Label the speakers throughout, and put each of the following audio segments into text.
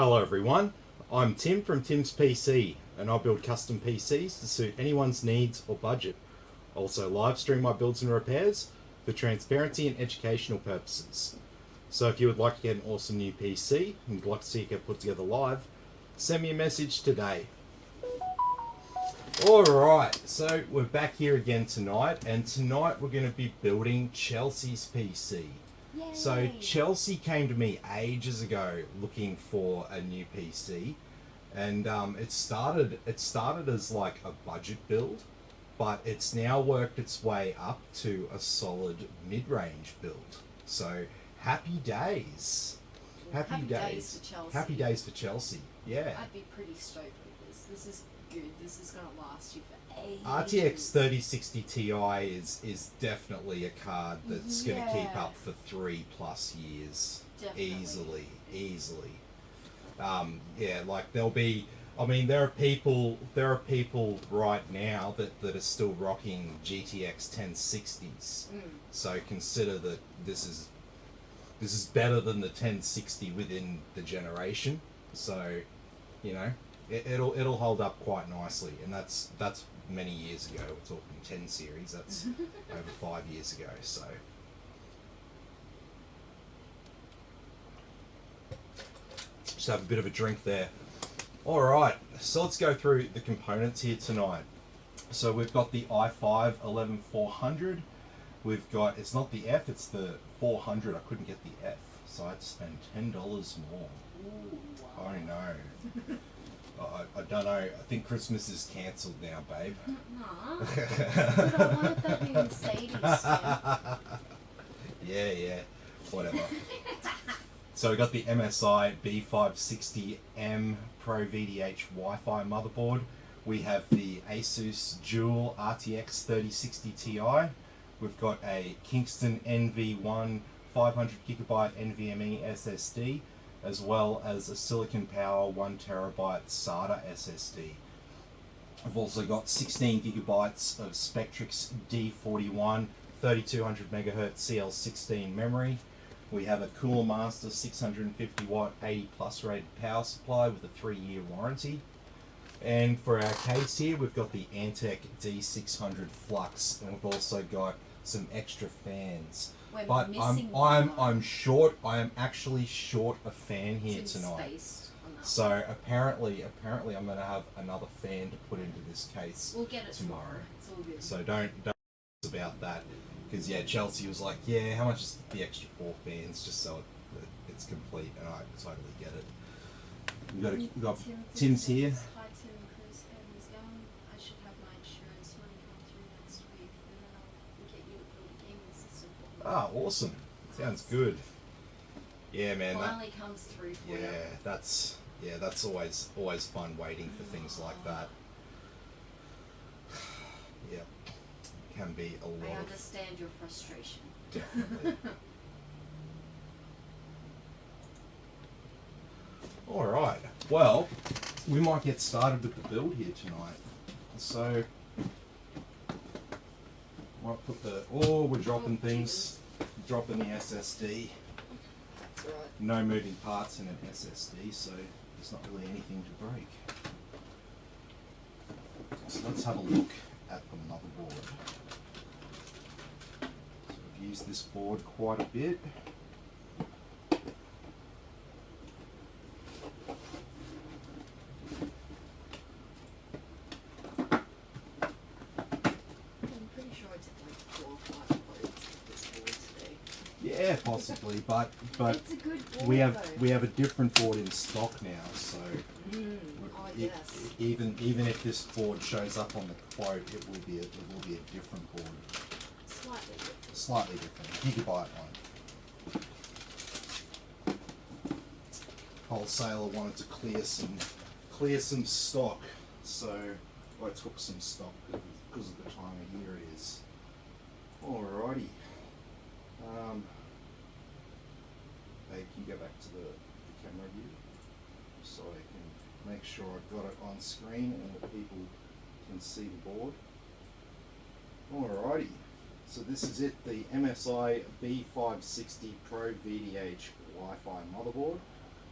Speaker 1: Hello everyone, I'm Tim from Tim's PC and I build custom PCs to suit anyone's needs or budget. Also live stream my builds and repairs for transparency and educational purposes. So if you would like to get an awesome new PC and you'd like to see it get put together live, send me a message today. Alright, so we're back here again tonight, and tonight we're going to be building Chelsey's PC.
Speaker 2: Yay.
Speaker 1: So Chelsey came to me ages ago looking for a new PC, and it started as like a budget build, but it's now worked its way up to a solid mid-range build. So happy days. Happy days
Speaker 2: for Chelsey.
Speaker 1: Happy days for Chelsey. Yeah.
Speaker 2: I'd be pretty stoked with this. This is good. This is going to last you for ages.
Speaker 1: RTX 3060 Ti is definitely a card that's going to keep up for 3+ years.
Speaker 2: Definitely.
Speaker 1: Easily. Yeah, like there'll be, I mean, there are people right now that are still rocking GTX 1060s. So consider that this is better than the 1060 within the generation. So, you know, it'll hold up quite nicely, and that's many years ago. We're talking 10 series. That's over 5 years ago. So. Just have a bit of a drink there. Alright, so let's go through the components here tonight. So we've got the i5 11400. We've got, it's not the F, it's the 400. I couldn't get the F, so I had to spend $10 more.
Speaker 2: Ooh, wow.
Speaker 1: I know. I don't know. I think Christmas is cancelled now, babe.
Speaker 2: Nah. But I wanted that new Mercedes soon.
Speaker 1: Yeah. Whatever. So we got the MSI B560M Pro VDH Wi-Fi motherboard. We have the Asus Dual RTX 3060 Ti. We've got a Kingston NV1 500GB NVMe SSD, as well as a Silicon Power 1TB SATA SSD. I've also got 16GB of Spectrix D41 3200MHz CL16 memory. We have a Cooler Master 650W 80+ rated power supply with a 3-year warranty. And for our case here, we've got the Antec D600 Flux, and we've also got some extra fans. But I am actually short a fan here tonight. So apparently I'm gonna have another fan to put into this case.
Speaker 2: We'll get it
Speaker 1: tomorrow.
Speaker 2: It's all good.
Speaker 1: So don't about that, because yeah, Chelsey was like, yeah, how much is the extra 4 fans just so it's complete, and I totally get it. We've got Tim's here.
Speaker 2: Hi Tim, Chris, and young. I should have my insurance money come through next week, and then I'll get you a little gaming system.
Speaker 1: Ah, awesome. Sounds good. Yeah, man.
Speaker 2: Finally comes through for you.
Speaker 1: That's always fun waiting for things like that. Yeah, can be a lot.
Speaker 2: I understand your frustration.
Speaker 1: Definitely. All right. Well, we might get started with the build here tonight. So, might put the. Oh, we're dropping things. Dropping the SSD.
Speaker 2: That's right.
Speaker 1: No moving parts in an SSD, so there's not really anything to break. So let's have a look at the motherboard. So I've used this board quite a bit.
Speaker 2: I'm pretty sure I took like 4 or 5 quotes with this board today.
Speaker 1: Yeah, possibly, but
Speaker 2: It's a good board,
Speaker 1: we
Speaker 2: though.
Speaker 1: have a different board in stock now, so
Speaker 2: Oh yes.
Speaker 1: even if this board shows up on the quote, it will be a different board,
Speaker 2: Slightly different.
Speaker 1: slightly different, gigabyte one. Wholesaler wanted to clear some stock, so I took some stock because of the time of year it is. Alrighty. Babe, can you go back to the camera view so I can make sure I've got it on screen and that people can see the board. Alrighty, so this is it, the MSI B560 Pro VDH Wi-Fi motherboard.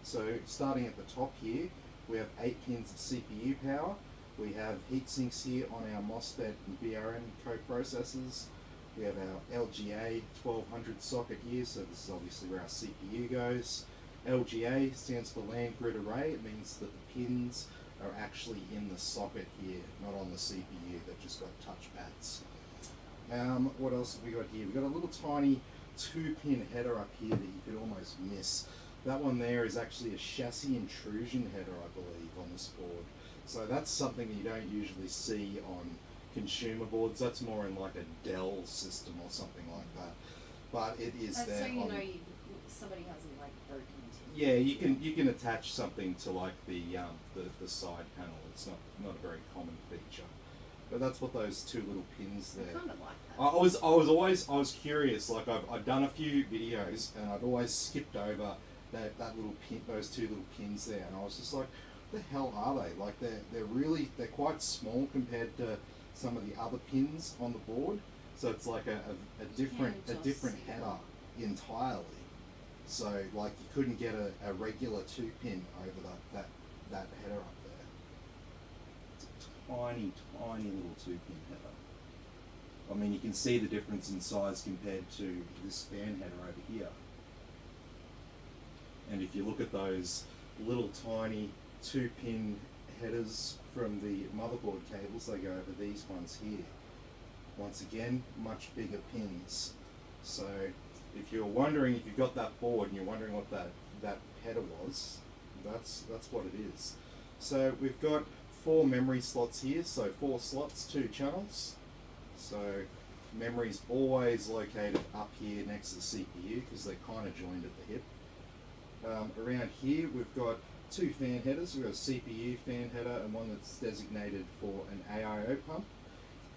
Speaker 1: So starting at the top here, we have 8 pins of CPU power. We have heat sinks here on our MOSFET and VRM co-processors. We have our LGA 1200 socket here, so this is obviously where our CPU goes. LGA stands for land grid array. It means that the pins are actually in the socket here, not on the CPU. They've just got touchpads. What else have we got here? We've got a little tiny 2-pin header up here that you could almost miss. That one there is actually a chassis intrusion header, I believe, on this board. So that's something that you don't usually see on consumer boards. That's more in like a Dell system or something like that. But it is there.
Speaker 2: So you
Speaker 1: on,
Speaker 2: know somebody hasn't like broken into.
Speaker 1: Yeah, you can attach something to like the side panel. It's not a very common feature. But that's what those 2 little pins there.
Speaker 2: I kind of like that.
Speaker 1: I was curious. Like I've done a few videos and I'd always skipped over that little pin, those 2 little pins there, and I was just like, what the hell are they? Like they're quite small compared to some of the other pins on the board. So it's like a different header entirely. So like you couldn't get a regular 2-pin over that header up there. It's a tiny little 2-pin header. I mean, you can see the difference in size compared to this fan header over here. And if you look at those little tiny 2-pin headers from the motherboard cables, they go over these ones here. Once again, much bigger pins. So if you're wondering, if you've got that board and you're wondering what that header was, that's what it is. So we've got 4 memory slots here, so 4 slots, 2 channels. So memory's always located up here next to the CPU because they're kind of joined at the hip. Around here we've got 2 fan headers. We've got a CPU fan header and one that's designated for an AIO pump.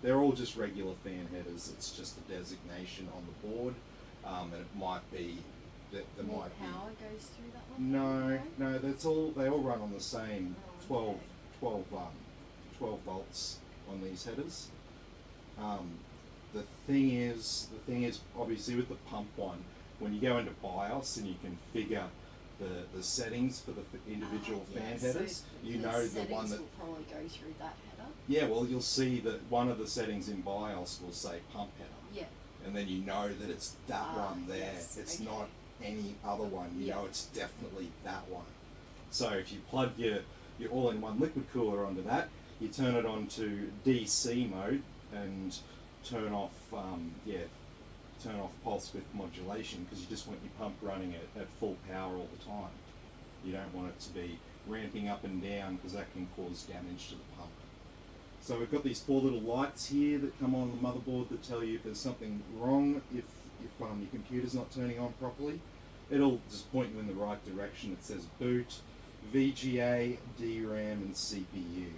Speaker 1: They're all just regular fan headers. It's just a designation on the board, and it might be that there
Speaker 2: More
Speaker 1: might
Speaker 2: power goes through that one?
Speaker 1: No, they all run on the same 12 volts on these headers. The thing is obviously with the pump one, when you go into BIOS and you configure the settings for the individual fan headers,
Speaker 2: so
Speaker 1: you know the one that
Speaker 2: will probably go through that header.
Speaker 1: Yeah, well, you'll see that one of the settings in BIOS will say pump header.
Speaker 2: Yeah.
Speaker 1: And then you know that it's that one there.
Speaker 2: Yes,
Speaker 1: It's
Speaker 2: okay.
Speaker 1: not any other one. You
Speaker 2: Yeah.
Speaker 1: know it's definitely that one. So if you plug your all-in-one liquid cooler onto that, you turn it on to DC mode and turn off pulse width modulation, because you just want your pump running at full power all the time. You don't want it to be ramping up and down, because that can cause damage to the pump. So we've got these 4 little lights here that come on the motherboard that tell you if there's something wrong, if your computer's not turning on properly. It'll just point you in the right direction. It says boot, VGA, DRAM and CPU.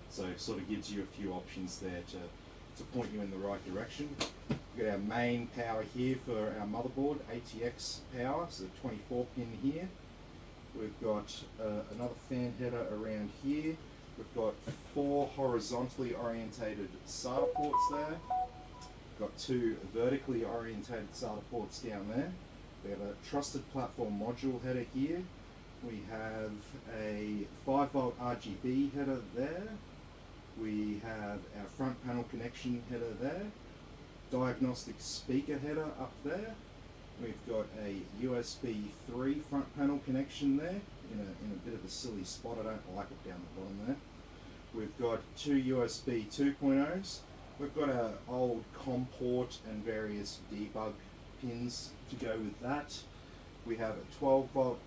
Speaker 1: So it sort of gives you a few options there to point you in the right direction. We've got our main power here for our motherboard, RTX power, so 24 pin here. We've got another fan header around here. We've got 4 horizontally orientated SATA ports there. We've got 2 vertically orientated SATA ports down there. We have a trusted platform module header here. We have a 5-volt RGB header there. We have our front panel connection header there. Diagnostic speaker header up there. We've got a USB 3 front panel connection there in a bit of a silly spot. I don't like it down the bottom there. We've got 2 USB 2.0s. We've got our old COM port and various debug pins to go with that. We have a 12-volt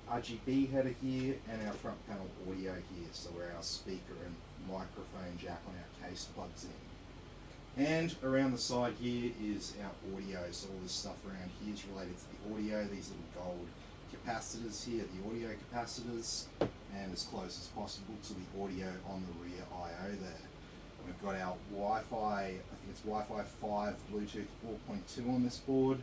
Speaker 1: RGB header here and our front panel audio here, so where our speaker and microphone jack on our case plugs in. And around the side here is our audio, so all this stuff around here is related to the audio. These little gold capacitors here, the audio capacitors, and as close as possible to the audio on the rear I/O there. We've got our Wi-Fi, I think it's Wi-Fi 5, Bluetooth 4.2 on this board.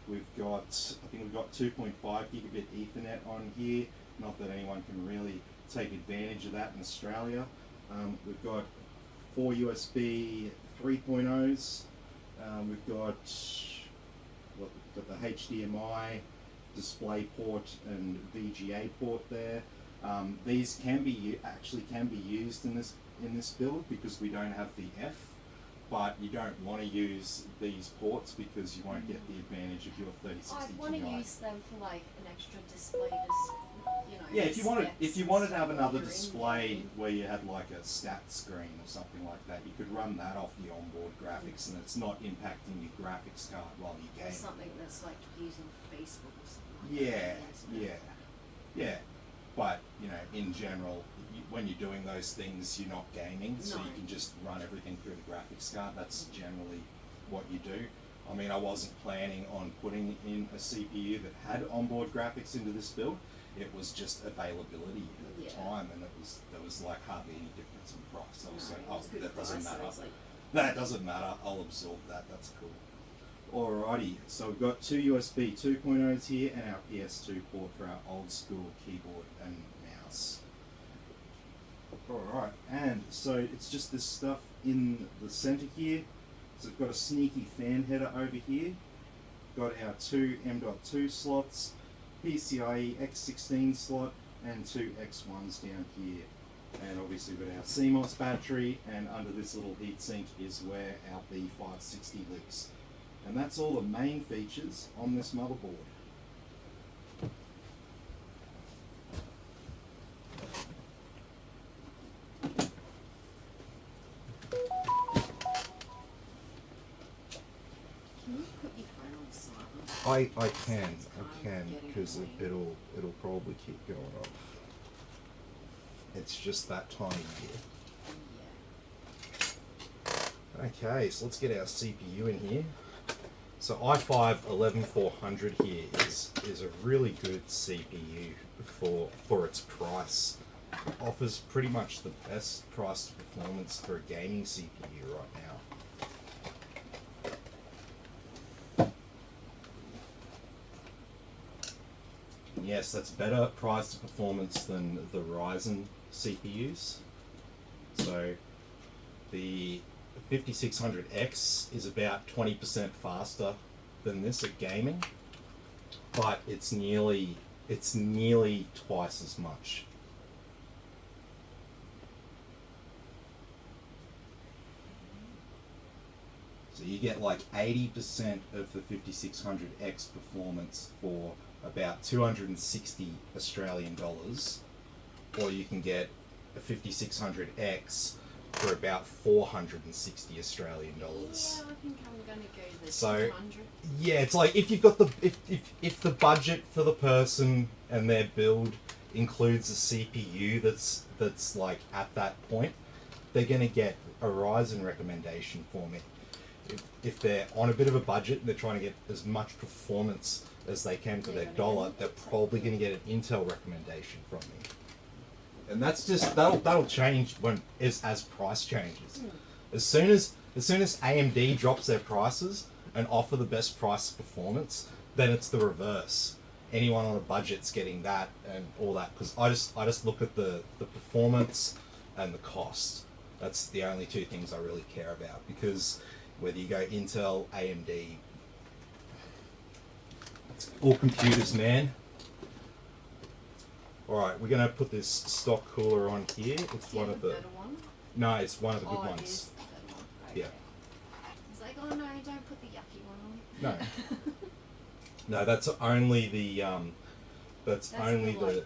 Speaker 1: We've got 2.5 gigabit Ethernet on here. Not that anyone can really take advantage of that in Australia. We've got 4 USB 3.0s. We've got the HDMI display port and VGA port there. These can be used in this build because we don't have the F, but you don't want to use these ports because you won't get the advantage of your 3060
Speaker 2: I want to
Speaker 1: Ti.
Speaker 2: use them for like an extra display, you know.
Speaker 1: Yeah, if you wanted to have another
Speaker 2: you're in
Speaker 1: display
Speaker 2: game.
Speaker 1: where you had like a stat screen or something like that, you could run that off the onboard graphics, and it's not impacting your graphics card while you game.
Speaker 2: Something that's like using Facebook or something.
Speaker 1: Yeah,
Speaker 2: Like that.
Speaker 1: yeah. But you know, in general, when you're doing those things, you're not gaming, so
Speaker 2: No.
Speaker 1: you can just run everything through the graphics card. That's generally what you do. I mean, I wasn't planning on putting in a CPU that had onboard graphics into this build. It was just availability at the
Speaker 2: Yeah.
Speaker 1: time, and there was like hardly any difference in price. I was
Speaker 2: No,
Speaker 1: like,
Speaker 2: it was good
Speaker 1: that doesn't
Speaker 2: price, so
Speaker 1: matter.
Speaker 2: it's like-
Speaker 1: That doesn't matter. I'll absorb that. That's cool. Alrighty, so we've got two USB 2.0s here and our PS2 port for our old school keyboard and mouse. Alright, and so it's just this stuff in the center here. So we've got a sneaky fan header over here. Got our two M.2 slots, PCIe X16 slot, and two X1s down here. And obviously we've got our CMOS battery, and under this little heatsink is where our B560 lives. And that's all the main features on this motherboard.
Speaker 2: Can you put your phone on silent?
Speaker 1: I can, because it'll probably keep going off. It's just that time of year.
Speaker 2: Yeah.
Speaker 1: Okay, so let's get our CPU in here. So i5 11400 here is a really good CPU for its price. It offers pretty much the best price to performance for a gaming CPU right now. Yes, that's better price to performance than the Ryzen CPUs. So the 5600X is about 20% faster than this at gaming, but it's nearly twice as much. So you get like 80% of the 5600X performance for about 260 Australian dollars, or you can get a 5600X for about 460 Australian dollars.
Speaker 2: Yeah, I think I'm gonna go the
Speaker 1: So
Speaker 2: 200.
Speaker 1: yeah, it's like if you've got the if the budget for the person and their build includes a CPU that's like at that point, they're gonna get a Ryzen recommendation for me. If they're on a bit of a budget and they're trying to get as much performance as they can for
Speaker 2: They're
Speaker 1: their
Speaker 2: gonna
Speaker 1: dollar,
Speaker 2: get
Speaker 1: they're
Speaker 2: an
Speaker 1: probably going to get an Intel recommendation from me. And that's just that'll change when as price changes. As soon as AMD drops their prices and offer the best price performance, then it's the reverse. Anyone on a budget's getting that and all that, because I just look at the performance and the cost. That's the only two things I really care about, because whether you go Intel, AMD, it's all computers, man. Alright, we're gonna put this stock cooler on here. It's
Speaker 2: Do you
Speaker 1: one
Speaker 2: have
Speaker 1: of
Speaker 2: a
Speaker 1: the
Speaker 2: better one?
Speaker 1: no, it's one of the good
Speaker 2: Oh, it
Speaker 1: ones.
Speaker 2: is the better one. Okay.
Speaker 1: Yeah.
Speaker 2: It's like, oh no, don't put the yucky one on.
Speaker 1: No. No, that's only the
Speaker 2: That's
Speaker 1: only
Speaker 2: the, like-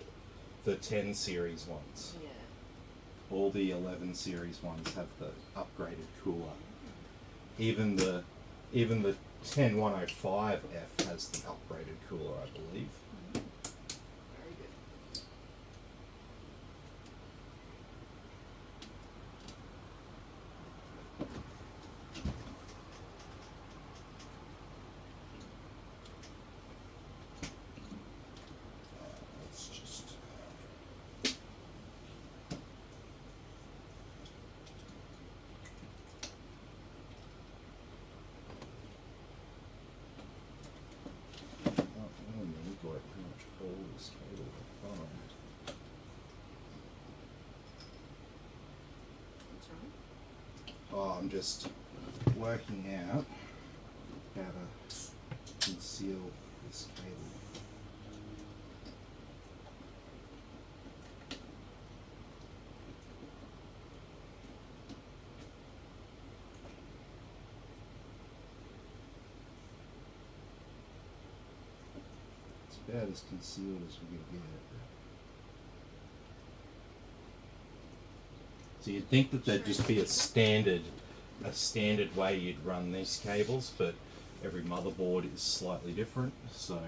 Speaker 1: the 10 series ones.
Speaker 2: Yeah.
Speaker 1: All the 11 series ones have the upgraded cooler. Even the 10105F has the upgraded cooler, I believe.
Speaker 2: Very good.
Speaker 1: Let's just I don't need like how much coal this cable will find.
Speaker 2: What's wrong?
Speaker 1: Oh, I'm just working out how to conceal this cable. about as concealed as we can get. So you'd think that there'd just be a standard way you'd run these cables, but every motherboard is slightly different. So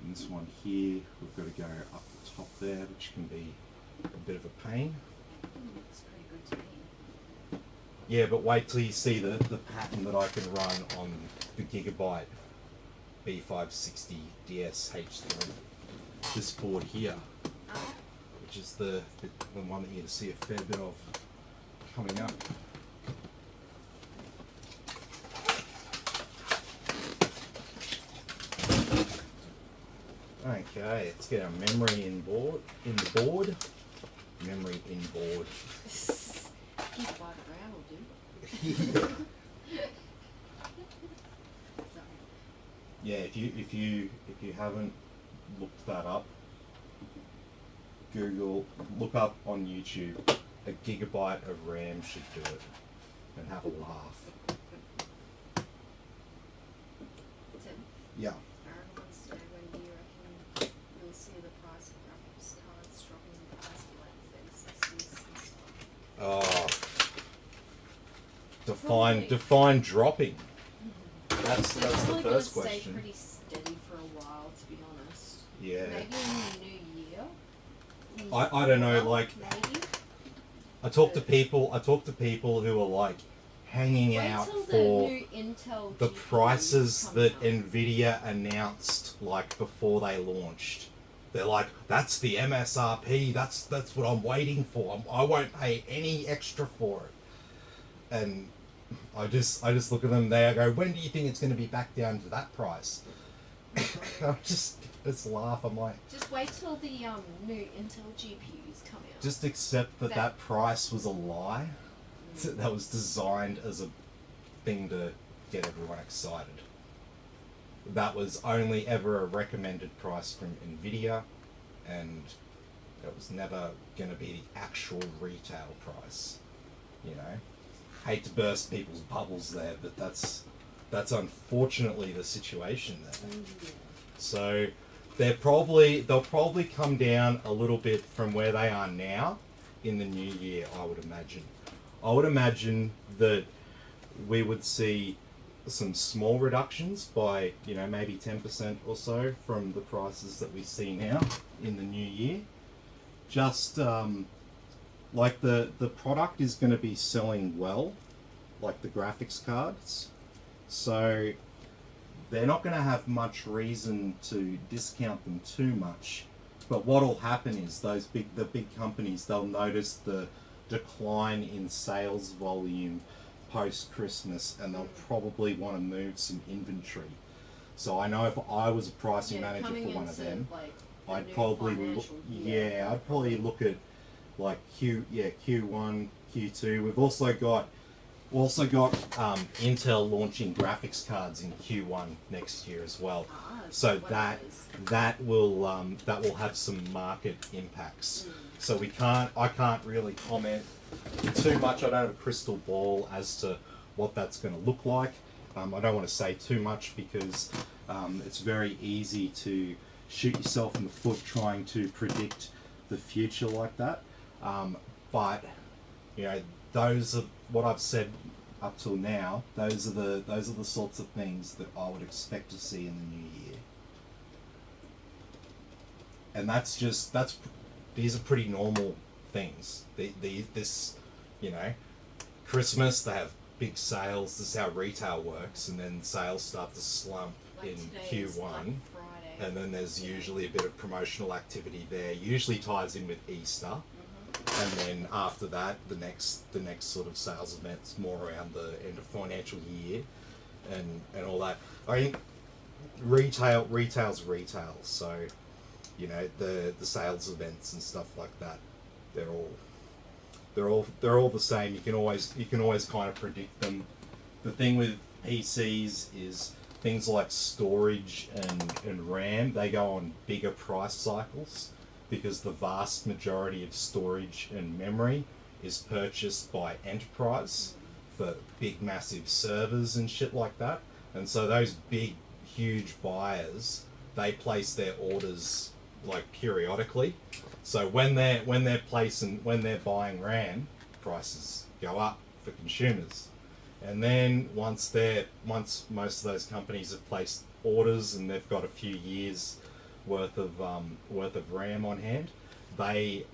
Speaker 1: in this one here, we've got to go up the top there, which can be a bit of a pain.
Speaker 2: Looks pretty good to me.
Speaker 1: Yeah, but wait till you see the pattern that I can run on the Gigabyte B560 DS-H3. This board here, which is the one that you're going to see a fair bit of coming up. Okay, let's get our memory in the board. Memory in board.
Speaker 2: Keep by the ground will do.
Speaker 1: Yeah, if you haven't looked that up, look up on YouTube. A gigabyte of RAM should do it, and have a laugh.
Speaker 2: Tim,
Speaker 1: Yeah.
Speaker 2: Aaron wants to know when do you reckon you'll see the price of graphics cards dropping in price for like 30, 60s and stuff?
Speaker 1: Define dropping. That's
Speaker 2: So
Speaker 1: the
Speaker 2: probably
Speaker 1: first
Speaker 2: gonna
Speaker 1: question.
Speaker 2: Stay pretty steady for a while, to be honest.
Speaker 1: Yeah.
Speaker 2: Maybe in the new year.
Speaker 1: I don't know, like
Speaker 2: Maybe.
Speaker 1: I talk to people who are like hanging
Speaker 2: Wait
Speaker 1: out
Speaker 2: till the
Speaker 1: for
Speaker 2: new Intel
Speaker 1: the
Speaker 2: GPUs
Speaker 1: prices
Speaker 2: come
Speaker 1: that
Speaker 2: out.
Speaker 1: Nvidia announced like before they launched. They're like, that's the MSRP. That's what I'm waiting for. I won't pay any extra for it. And I just look at them there. I go, when do you think it's going to be back down to that price? I just laugh. I'm like,
Speaker 2: Just wait till the new Intel GPUs come out.
Speaker 1: just accept that price was a lie. That was designed as a thing to get everyone excited. That was only ever a recommended price from Nvidia, and it was never going to be the actual retail price. You know, hate to burst people's bubbles there, but that's unfortunately the situation there. So they'll probably come down a little bit from where they are now in the new year, I would imagine. I would imagine that we would see some small reductions by, maybe 10% or so from the prices that we see now in the new year. Just like the product is going to be selling well, like the graphics cards. So they're not going to have much reason to discount them too much. But what'll happen is the big companies, they'll notice the decline in sales volume post Christmas, and they'll probably want to move some inventory. So I know if I was a pricing manager for one of them, I'd probably look at like Q1, Q2. We've also got Intel launching graphics cards in Q1 next year as well. So that will have some market impacts. So I can't really comment too much. I don't have a crystal ball as to what that's going to look like. I don't want to say too much because it's very easy to shoot yourself in the foot trying to predict the future like that. But those are what I've said up till now. Those are the sorts of things that I would expect to see in the new year. And these are pretty normal things. Christmas, they have big sales. This is how retail works, and then sales start to slump in Q1, and then there's usually a bit of promotional activity there. Usually ties in with Easter, and then after that, the next sort of sales events more around the end of financial year, and all that. I think retail's retail, so the sales events and stuff like that, they're all the same. You can always kind of predict them. The thing with PCs is things like storage and RAM, they go on bigger price cycles because the vast majority of storage and memory is purchased by enterprise for big massive servers and shit like that. And so those big huge buyers, they place their orders like periodically. So when they're when they're buying RAM, prices go up for consumers. And then once most of those companies have placed orders and they've got a few years worth of RAM on hand, the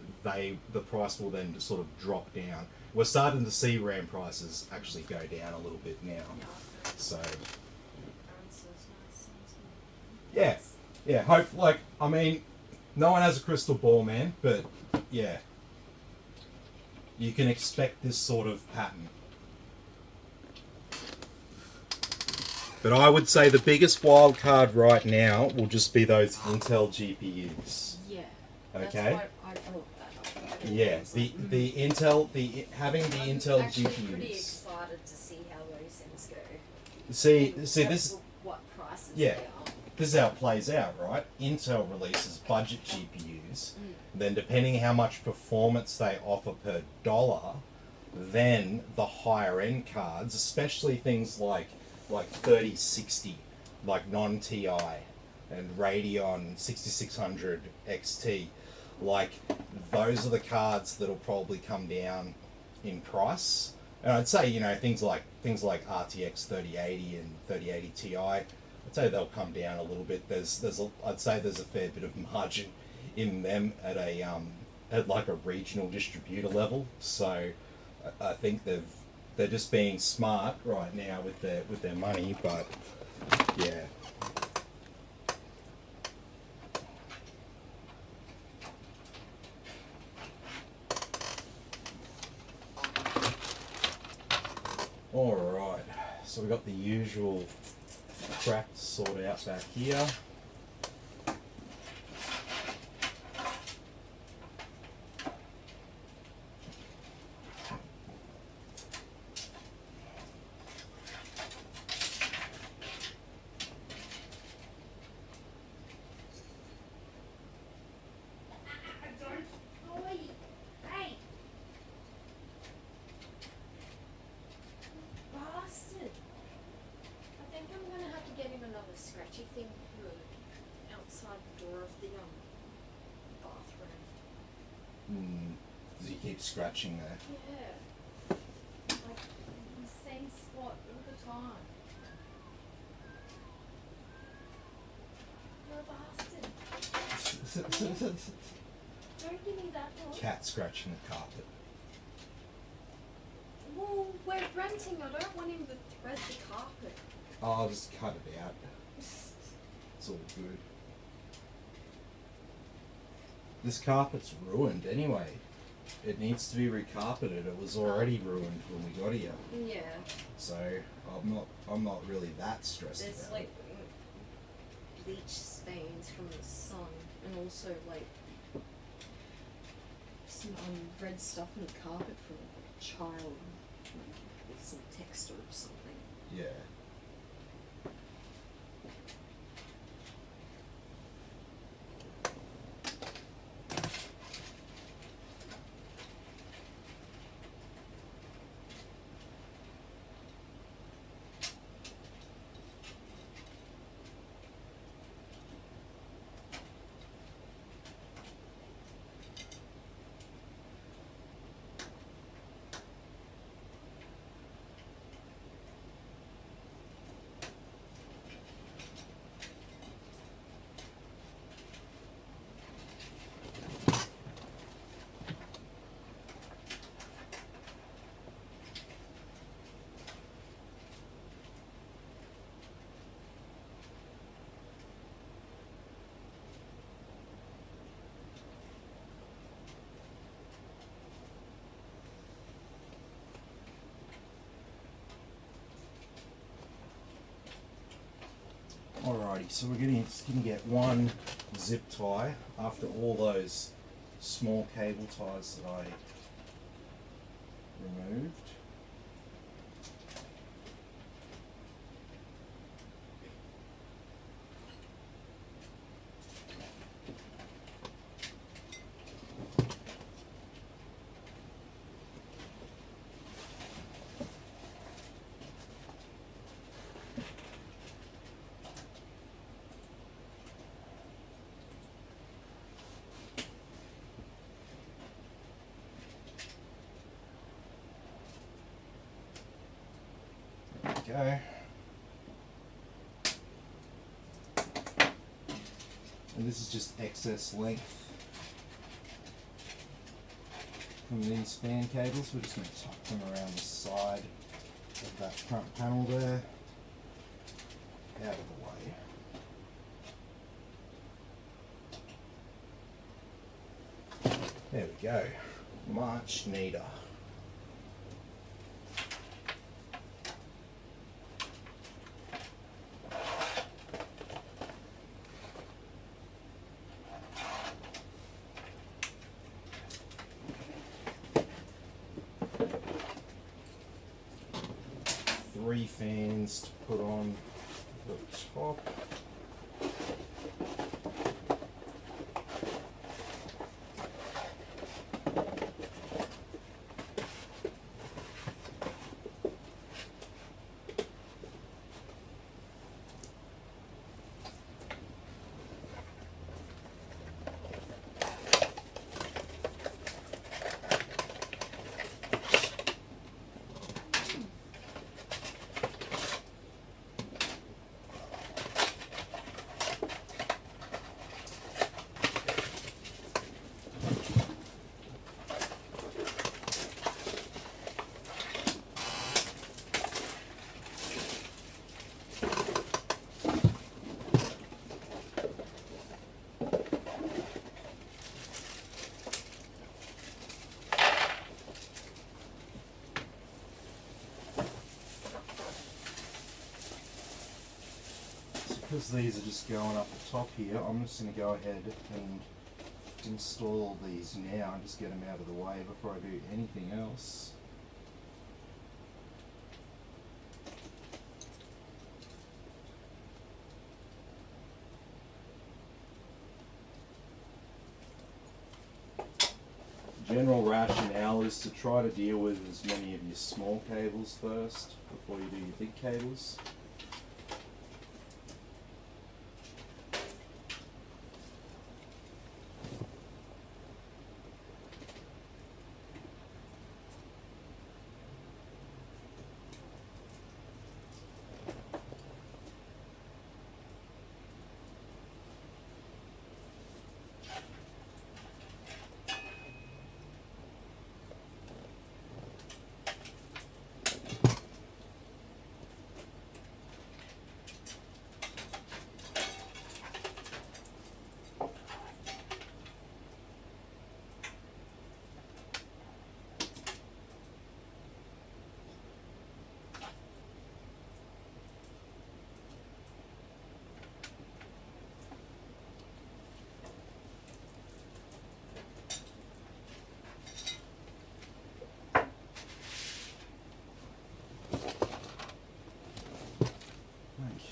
Speaker 1: price will then sort of drop down. We're starting to see RAM prices actually go down a little bit now. So yeah, hope I mean, no one has a crystal ball, man, but yeah, you can expect this sort of pattern. But I would say the biggest wild card right now will just be those Intel GPUs.
Speaker 2: Yeah.
Speaker 1: Okay.
Speaker 2: That's why I brought that up.
Speaker 1: Yeah, the Intel having the Intel
Speaker 2: I'm actually
Speaker 1: GPUs.
Speaker 2: pretty excited to see how those things go.
Speaker 1: See
Speaker 2: And
Speaker 1: this.
Speaker 2: what prices
Speaker 1: Yeah.
Speaker 2: they are.
Speaker 1: This is how it plays out, right? Intel releases budget GPUs. Then, depending how much performance they offer per dollar, then the higher end cards, especially things like 3060, like non-TI, and Radeon 6600 XT, like those are the cards that'll probably come down in price. And I'd say, you know, things like RTX 3080 and 3080 Ti, I'd say they'll come down a little bit. I'd say there's a fair bit of margin in them at like a regional distributor level. So I think they're just being smart right now with their money, but yeah. All right, so we've got the usual crap to sort out back here.
Speaker 2: Scratchy thing for outside the door of the bathroom.
Speaker 1: Does he keep scratching there?
Speaker 2: Yeah. Like the same spot all the time. You're a bastard. Don't give me that one.
Speaker 1: Cat scratching the carpet.
Speaker 2: Well, we're renting. I don't want him to thread the carpet.
Speaker 1: Oh, I'll just cut it out. It's all good. This carpet's ruined anyway. It needs to be recarpeted. It was already ruined when we got here.
Speaker 2: Yeah.
Speaker 1: So I'm not really that stressed
Speaker 2: There's
Speaker 1: about
Speaker 2: like
Speaker 1: it.
Speaker 2: bleach stains from the sun, and also like some red stuff in the carpet from a child with some texture or something.
Speaker 1: Yeah. Alrighty, so we're gonna get one zip tie after all those small cable ties that I removed. go. And this is just excess length from these fan cables. We're just going to tuck them around the side of that front panel there, out of the way. There we go, much neater. Three fans to put on the top. Because these are just going up the top here, I'm just going to go ahead and install these now and just get them out of the way before I do anything else. General rationale is to try to deal with as many of your small cables first before you do your big cables.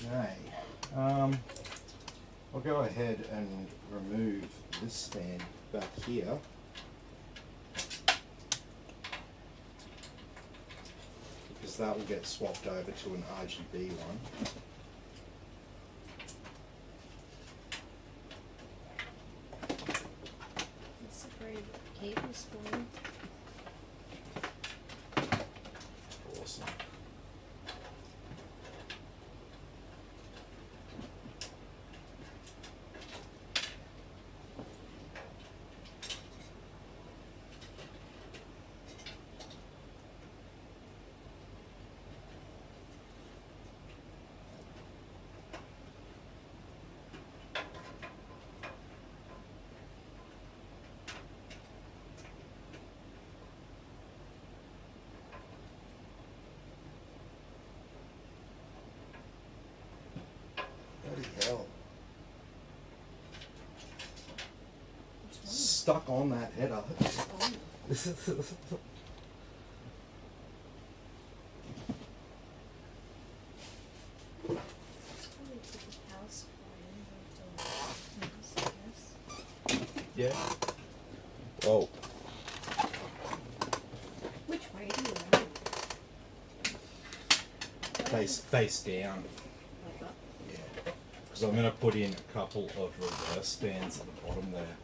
Speaker 1: Okay, I'll go ahead and remove this fan back here. Because that will get swapped over to an RGB one.
Speaker 2: Separate cables for you.
Speaker 1: Awesome. Bloody hell. Stuck on that header. Yeah. Oh.
Speaker 2: Which way do you want it?
Speaker 1: Face down.
Speaker 2: Like up?
Speaker 1: Yeah. Because I'm going to put in a couple of reverse fans at the bottom there.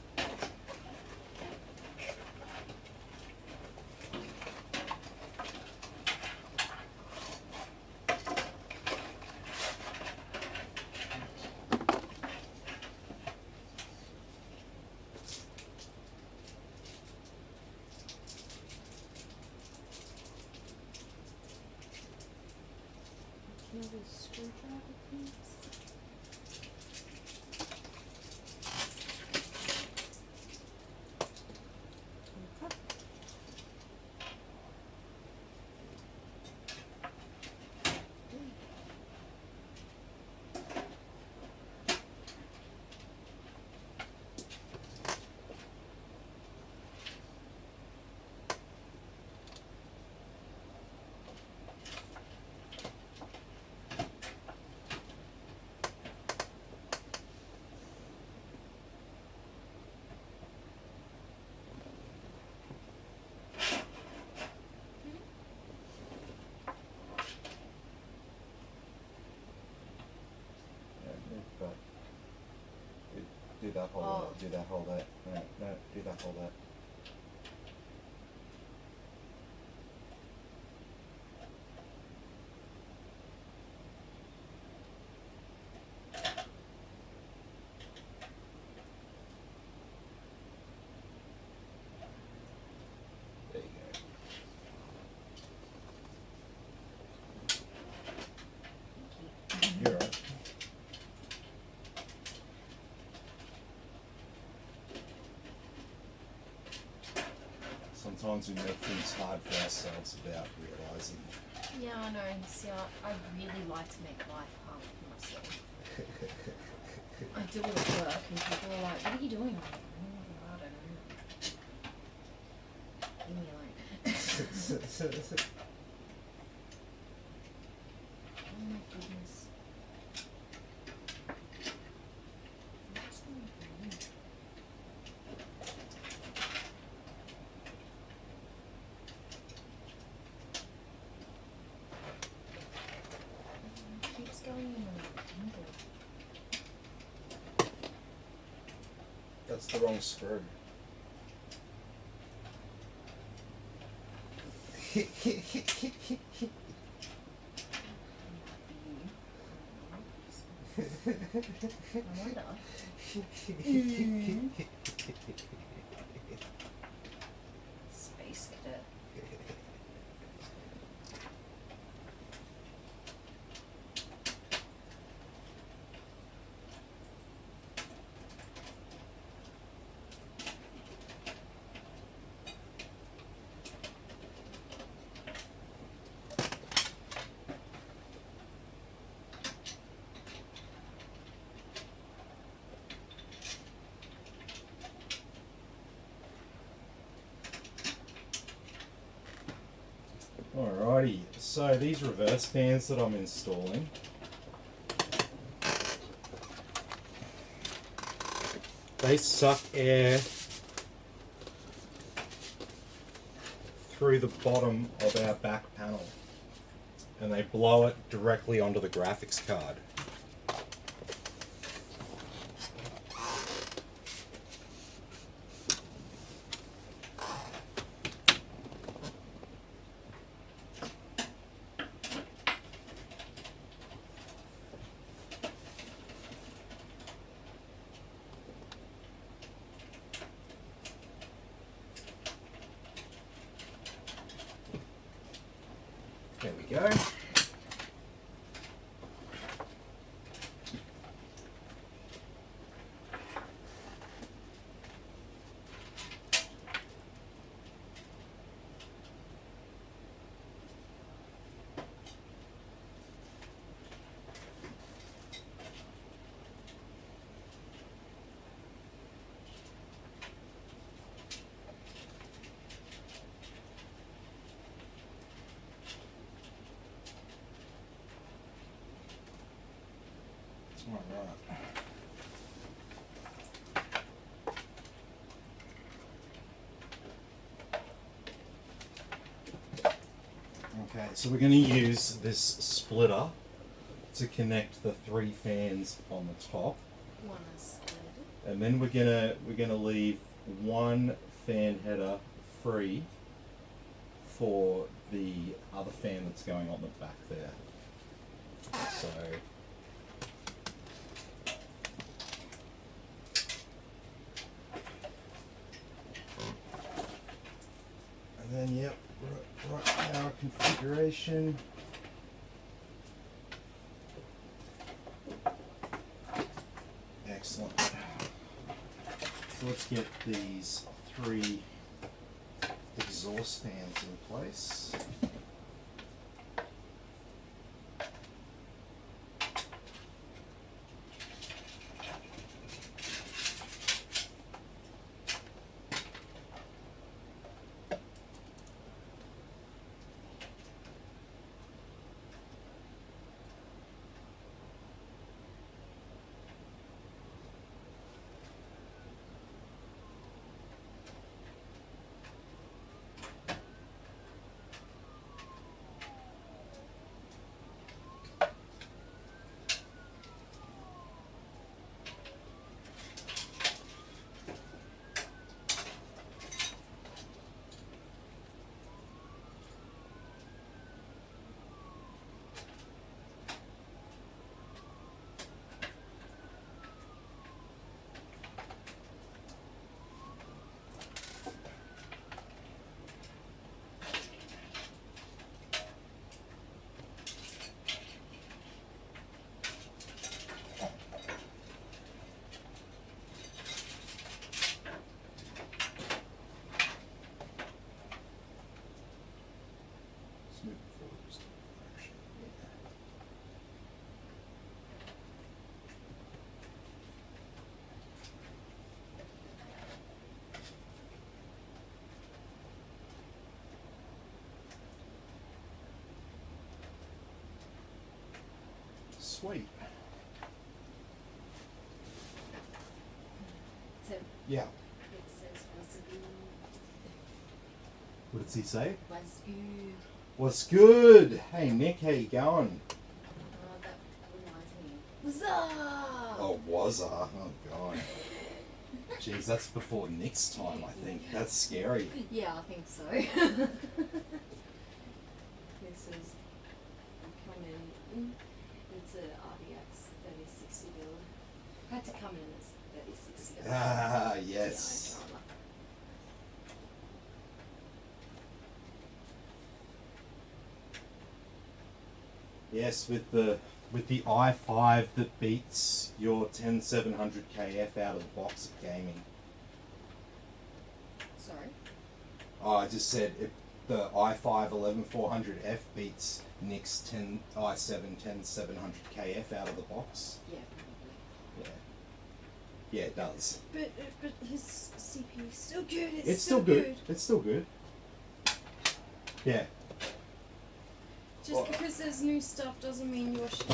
Speaker 2: Another screwdriver, please. Okay.
Speaker 1: Do that, hold
Speaker 2: Oh.
Speaker 1: that, do that, hold that. No, no, do that, hold that. There you go. You're right. Sometimes we make things hard for ourselves without realising.
Speaker 2: Yeah, I know. See, I really like to make life hard for myself. I do it at work, and people are like, "What are you doing?" I'm like, "Oh, I don't know." Leave me alone. Oh my goodness. What's going on? It keeps going in a angle.
Speaker 1: That's the wrong screw.
Speaker 2: I wonder. Space cadet.
Speaker 1: Alrighty, so these reverse fans that I'm installing, they suck air through the bottom of our back panel and they blow it directly onto the graphics card. There we go. Alright. Okay, so we're going to use this splitter to connect the three fans on the top,
Speaker 2: One is split.
Speaker 1: and then we're gonna leave one fan header free for the other fan that's going on the back there. So. And then, yep, right now our configuration. So let's get these 3 exhaust fans in place. Smooth forward just a fraction. Yeah. Sweet.
Speaker 2: So
Speaker 1: Yeah.
Speaker 2: it says what's good.
Speaker 1: What did he say?
Speaker 2: What's good.
Speaker 1: What's good? Hey Nick, how you going?
Speaker 2: That reminds me. Huzzah!
Speaker 1: Oh, was I? Oh god. Jeez, that's before Nick's time, I think. That's scary.
Speaker 2: Yeah, I think so. This is coming. It's a RTX 3060 build. Had to come in as 3060.
Speaker 1: Ah, yes.
Speaker 2: Yeah, no drama.
Speaker 1: Yes, with the i5 that beats your 10700 KF out of the box of gaming.
Speaker 2: Sorry.
Speaker 1: Oh, I just said the i5 11400F beats Nick's i7 10700 KF out of the box.
Speaker 2: Yeah,
Speaker 1: Yeah. Yeah, it does.
Speaker 2: but his CPU is still good.
Speaker 1: It's still good. It's still good. Yeah.
Speaker 2: Just
Speaker 1: Well,
Speaker 2: because there's new stuff doesn't mean your shit,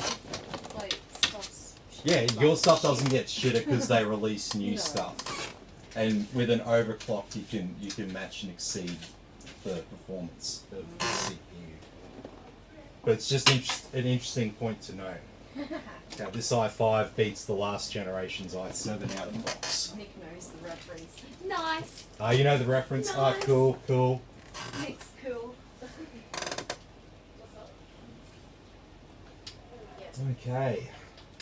Speaker 2: like, stuff's shit.
Speaker 1: Yeah,
Speaker 2: Like,
Speaker 1: your stuff
Speaker 2: shit.
Speaker 1: doesn't get shitter because they release new
Speaker 2: No.
Speaker 1: stuff. And with an overclock, you can match and exceed the performance of the CPU. But it's just an interesting point to note. Now, this i5 beats the last generation's i7 out of the box.
Speaker 2: Nick knows the reference. Nice.
Speaker 1: Ah, you know the reference? Ah,
Speaker 2: Nice.
Speaker 1: cool, cool.
Speaker 2: Nick's cool.
Speaker 1: Okay.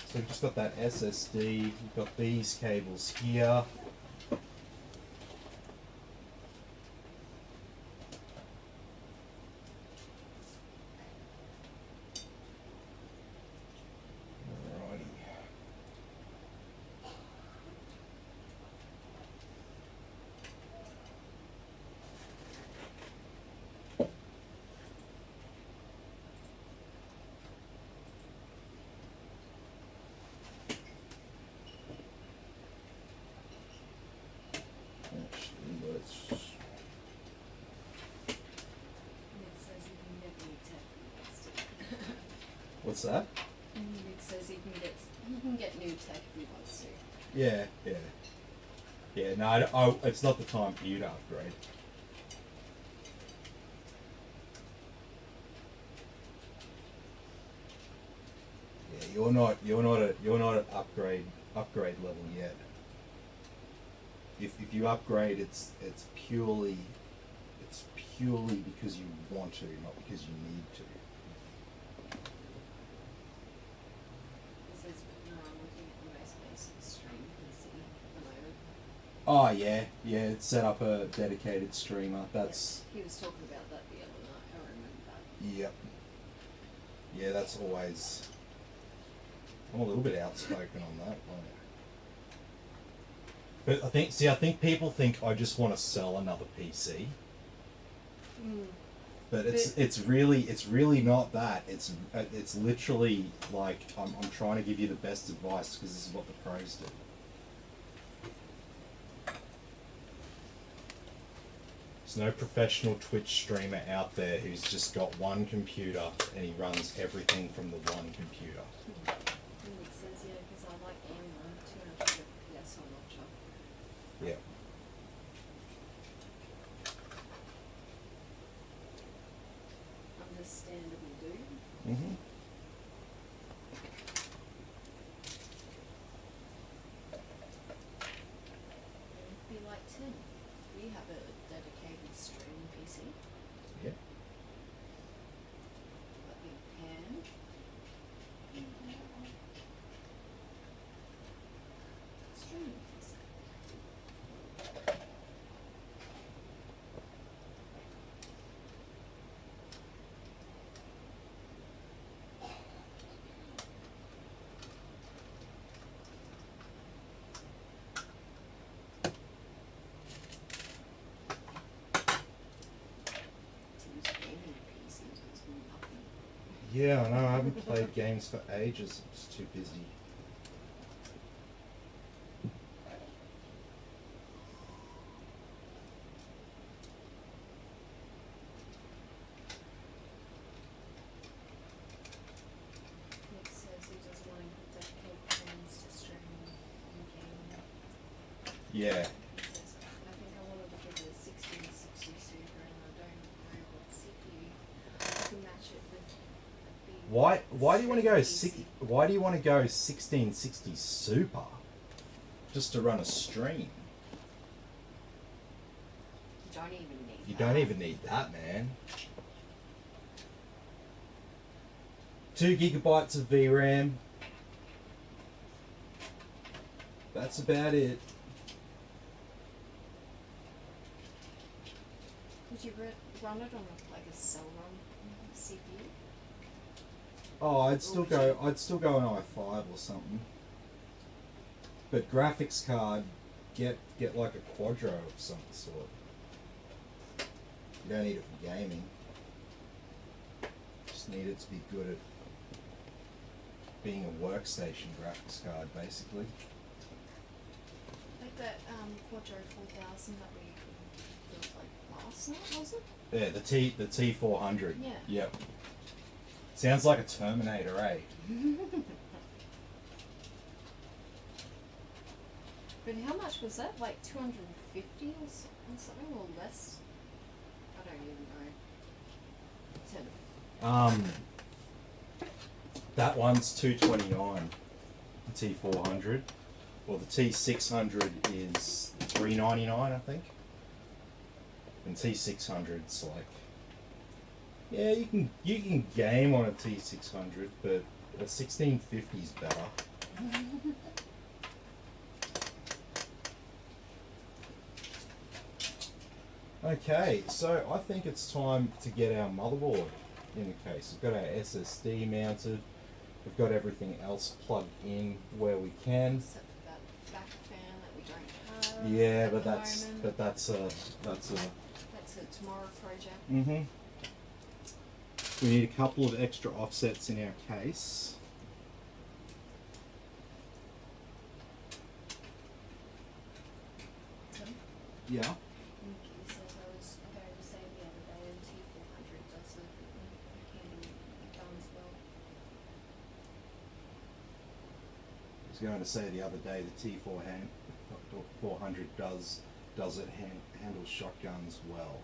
Speaker 1: So we've just got that SSD, we've got these cables here. Alrighty. Actually, let's...
Speaker 2: Nick says he can get new tech if he wants to.
Speaker 1: What's that?
Speaker 2: Nick says he can get new tech if he wants to.
Speaker 1: Yeah, yeah. Yeah, no, it's not the time for you to upgrade. Yeah, you're not at upgrade level yet. If you upgrade, it's purely because you want to, not because you need to.
Speaker 2: This is I'm looking at the most basic stream PC at the moment.
Speaker 1: Oh yeah, it's set up a dedicated streamer. That's
Speaker 2: He was talking about that the other night. I remember that.
Speaker 1: yep. Yeah, that's always. I'm a little bit outspoken on that. But I think people think I just want to sell another PC. But it's really not that. It's literally like I'm trying to give you the best advice because this is what the pros do. There's no professional Twitch streamer out there who's just got one computer and he runs everything from the one computer.
Speaker 2: It makes sense, yeah, because I like gaming on 200 FPS on Watcher.
Speaker 1: Yeah.
Speaker 2: Understandable, dude.
Speaker 1: Mm-hmm.
Speaker 2: It'd be like 10. We have a dedicated streaming PC.
Speaker 1: Yeah.
Speaker 2: But we can. Streaming PC. Tim's gaming PC does nothing.
Speaker 1: Yeah, I know. I haven't played games for ages. I'm just too busy.
Speaker 2: Nick says he doesn't want to dedicate funds to streaming and gaming.
Speaker 1: Yeah.
Speaker 2: He says, I think I want to look at the 1660 Super and I don't know what CPU I can match it with.
Speaker 1: Why do you want to go
Speaker 2: PC.
Speaker 1: Why do you want to go 1660 Super? Just to run a stream.
Speaker 2: You don't even need
Speaker 1: You
Speaker 2: that.
Speaker 1: don't even need that, man. 2 gigabytes of VRAM. That's about it.
Speaker 2: Would you run it on like a Celeron CPU?
Speaker 1: Oh, I'd still go an i5 or something. But graphics card, get like a Quadro of some sort. You don't need it for gaming. Just need it to be good at being a workstation graphics card, basically.
Speaker 2: Like that Quadro 4000 that we built like last night, was it?
Speaker 1: Yeah, the T400.
Speaker 2: Yeah.
Speaker 1: Yep. Sounds like a Terminator, eh?
Speaker 2: But how much was that? Like 250 or something or less? I don't even know.
Speaker 1: That one's 229. The T400, or the T600 is 399, I think. And T600's like, yeah, you can game on a T600, but a 1650 is better. Okay, so I think it's time to get our motherboard in the case. We've got our SSD mounted. We've got everything else plugged in where we can.
Speaker 2: Except for that back fan that we don't have.
Speaker 1: Yeah,
Speaker 2: at
Speaker 1: but
Speaker 2: the
Speaker 1: that's
Speaker 2: moment.
Speaker 1: that's a
Speaker 2: That's a tomorrow project.
Speaker 1: Mhm. We need a couple of extra offsets in our case.
Speaker 2: So,
Speaker 1: Yeah.
Speaker 2: Nikki says I was going to say the other day the T400 does it. Can be done as well.
Speaker 1: I was going to say the other day the T400 does it handle shotguns well.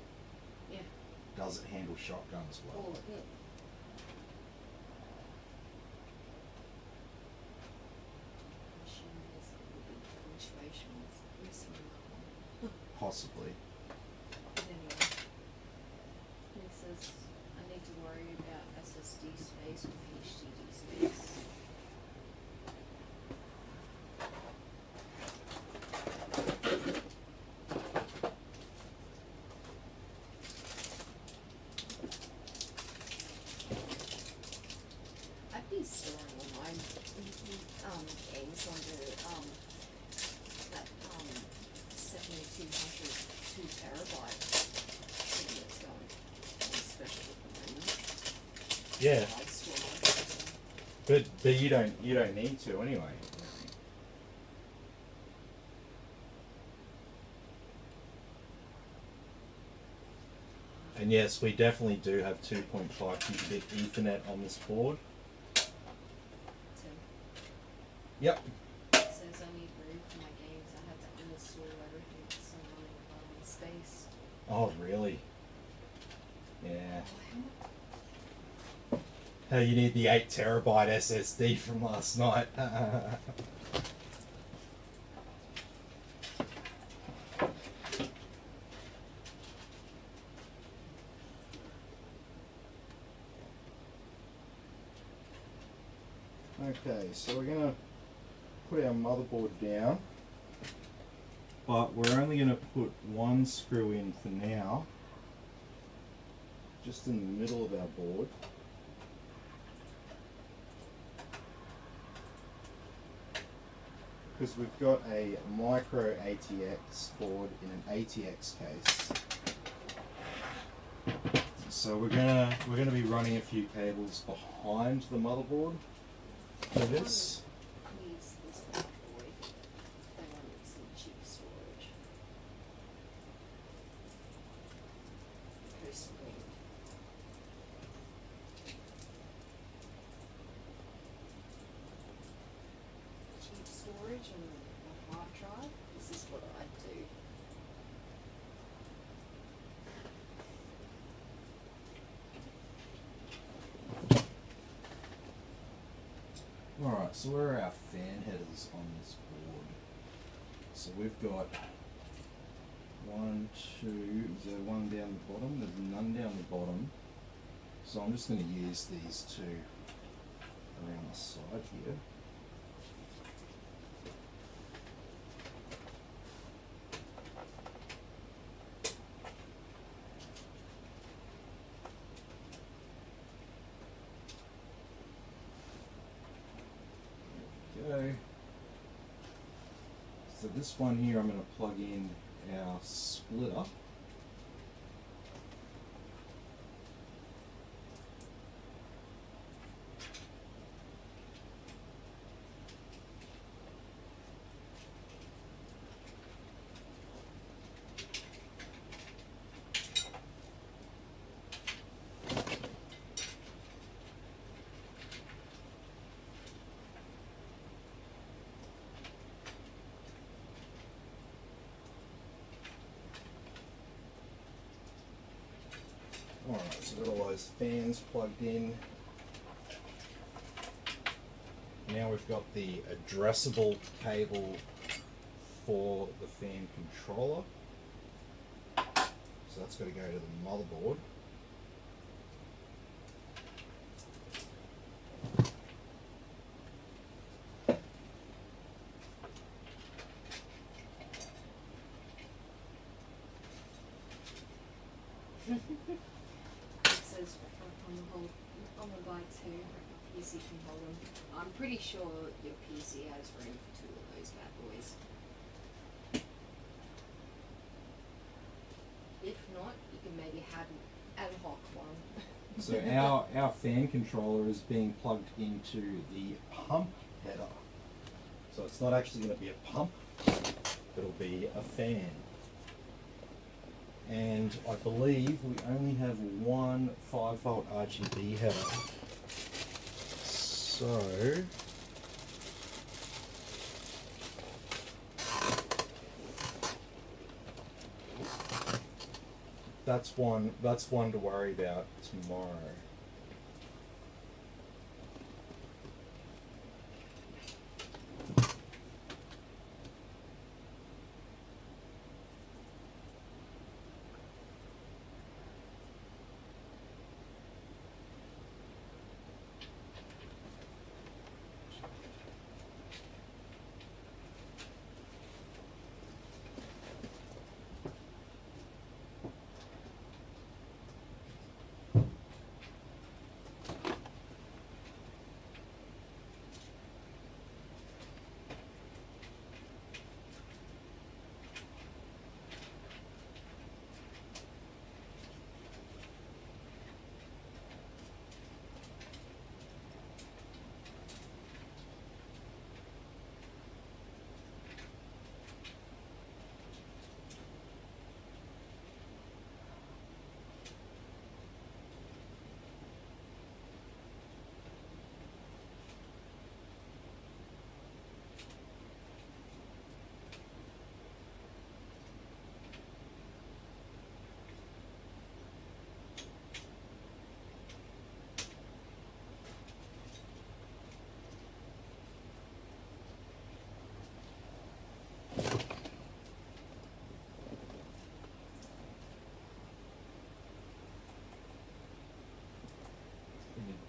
Speaker 2: Yeah.
Speaker 1: Does it handle shotguns well?
Speaker 2: All of it. Punctuation was missing in that one.
Speaker 1: Possibly.
Speaker 2: But anyway, he says I need to worry about SSD space or HDD space. I'd be storing all my games onto that 7200 2 terabyte thing that's going on special at the moment.
Speaker 1: Yeah,
Speaker 2: I'd store my data.
Speaker 1: but you don't need to anyway. And yes, we definitely do have 2.5 gigabit Ethernet on this board.
Speaker 2: Tim,
Speaker 1: Yep.
Speaker 2: it says I need room for my games. I had to uninstall everything so I'm running low on space.
Speaker 1: Oh, really? Yeah.
Speaker 2: Oh,
Speaker 1: Hey, you need the 8 terabyte SSD from last night. Okay, so we're going to put our motherboard down, but we're only going to put one screw in for now, just in the middle of our board. Because we've got a micro ATX board in an ATX case. So we're gonna be running a few cables behind the motherboard for this.
Speaker 2: please, this bad boy. I wanted some cheap storage. Coastal Green. Cheap storage and a hard drive. This is what I do.
Speaker 1: Alright, so where are our fan headers on this board? So we've got one, two, is there one down the bottom? There's none down the bottom. So I'm just going to use these two around the side here. Go. So this one here, I'm going to plug in our splitter. Alright, so we've got all those fans plugged in. Now we've got the addressable cable for the fan controller. So that's got to go to the motherboard.
Speaker 2: It says on the buy two, PC can hold them. I'm pretty sure your PC has room for 2 of those bad boys. If not, you can maybe have an ad hoc one.
Speaker 1: So our fan controller is being plugged into the pump header. So it's not actually going to be a pump, it'll be a fan. And I believe we only have one 5-volt RGB header. So that's one to worry about tomorrow.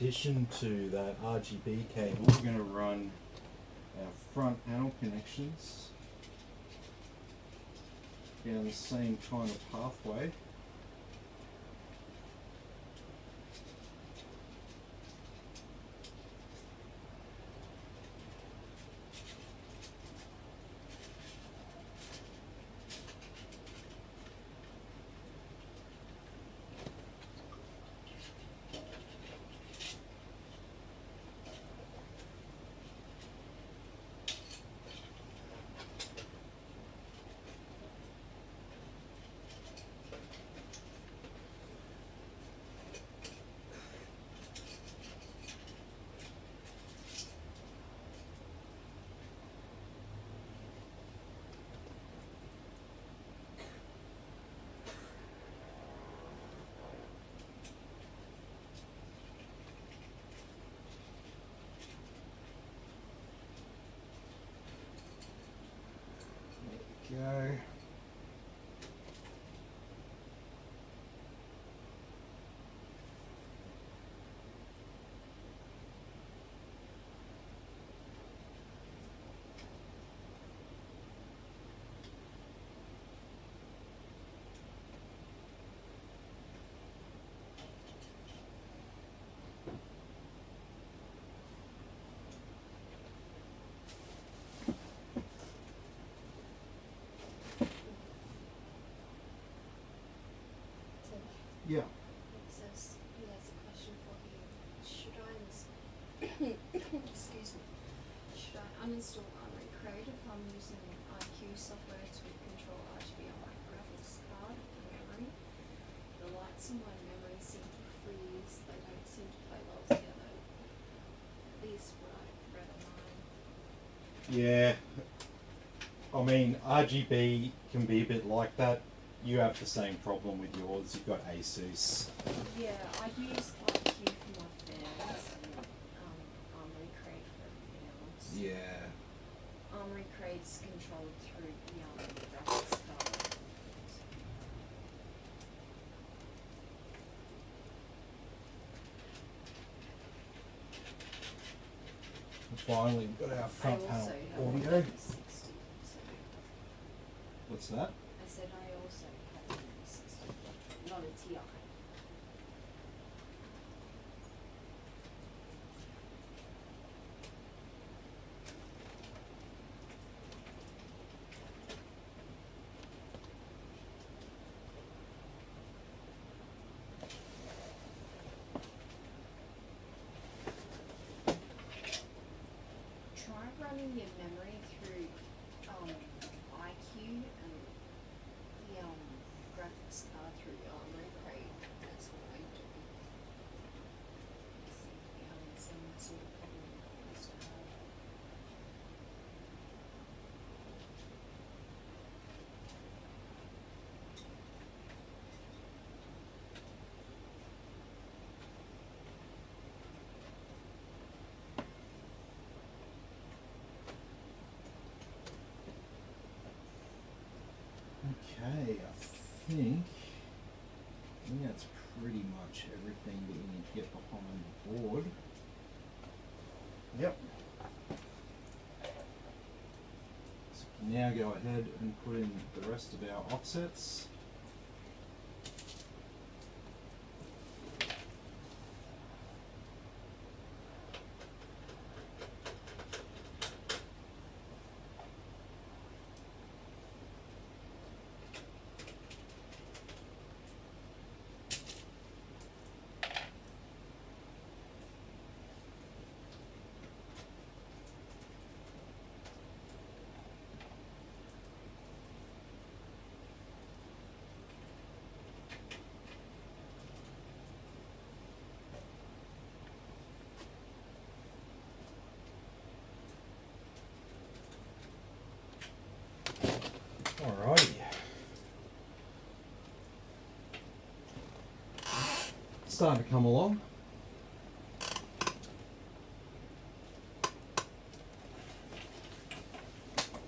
Speaker 1: addition to that RGB cable, we're going to run our front panel connections down the same kind of pathway. Go. Yeah.
Speaker 2: Says he has a question for you. Should I excuse me? Should I uninstall Armory Crate if I'm using IQ software to control RGB on my graphics card and memory? The lights in my memory seem to freeze. They don't seem to play well together. At least what I read online.
Speaker 1: Yeah. I mean, RGB can be a bit like that. You have the same problem with yours. You've got ASUS.
Speaker 2: Yeah, I use IQ for my fans and Armory Crate for everything else.
Speaker 1: Yeah.
Speaker 2: Armory Crate's controlled through the graphics card.
Speaker 1: And finally, we've got our front
Speaker 2: I
Speaker 1: panel
Speaker 2: also have
Speaker 1: audio.
Speaker 2: a 60, so
Speaker 1: What's that?
Speaker 2: I said I also have a 60, not a TI. Try running your memory through IQ and the graphics card through the Armory Crate. That's what I do. Some sort of problem I used to have.
Speaker 1: Okay, I think that's pretty much everything that we need to get behind the board. Yep. So we can now go ahead and put in the rest of our offsets. Alrighty. Starting to come along.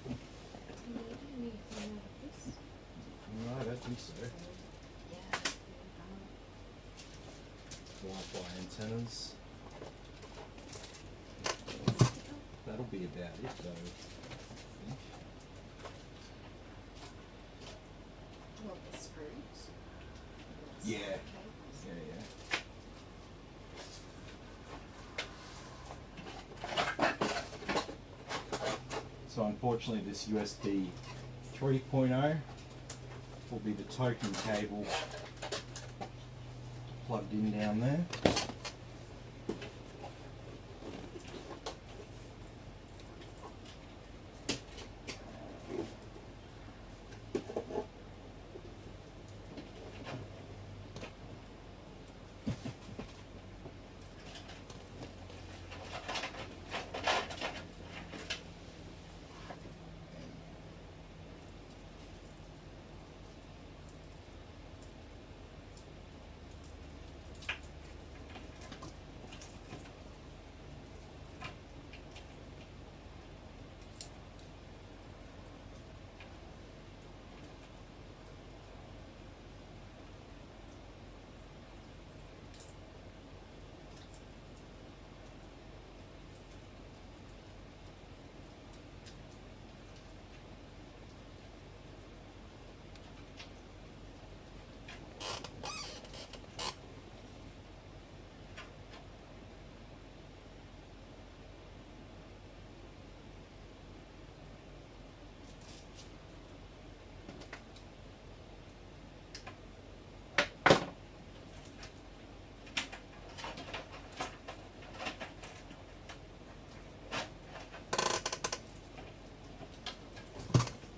Speaker 2: Do you need anything like this?
Speaker 1: No, I don't think so.
Speaker 2: Yeah.
Speaker 1: Wi-Fi antennas. be about it though, I think.
Speaker 2: What, the screws?
Speaker 1: Yeah.
Speaker 2: Cables?
Speaker 1: Yeah, yeah. So unfortunately this USB 3.0 will be the token cable plugged in down there.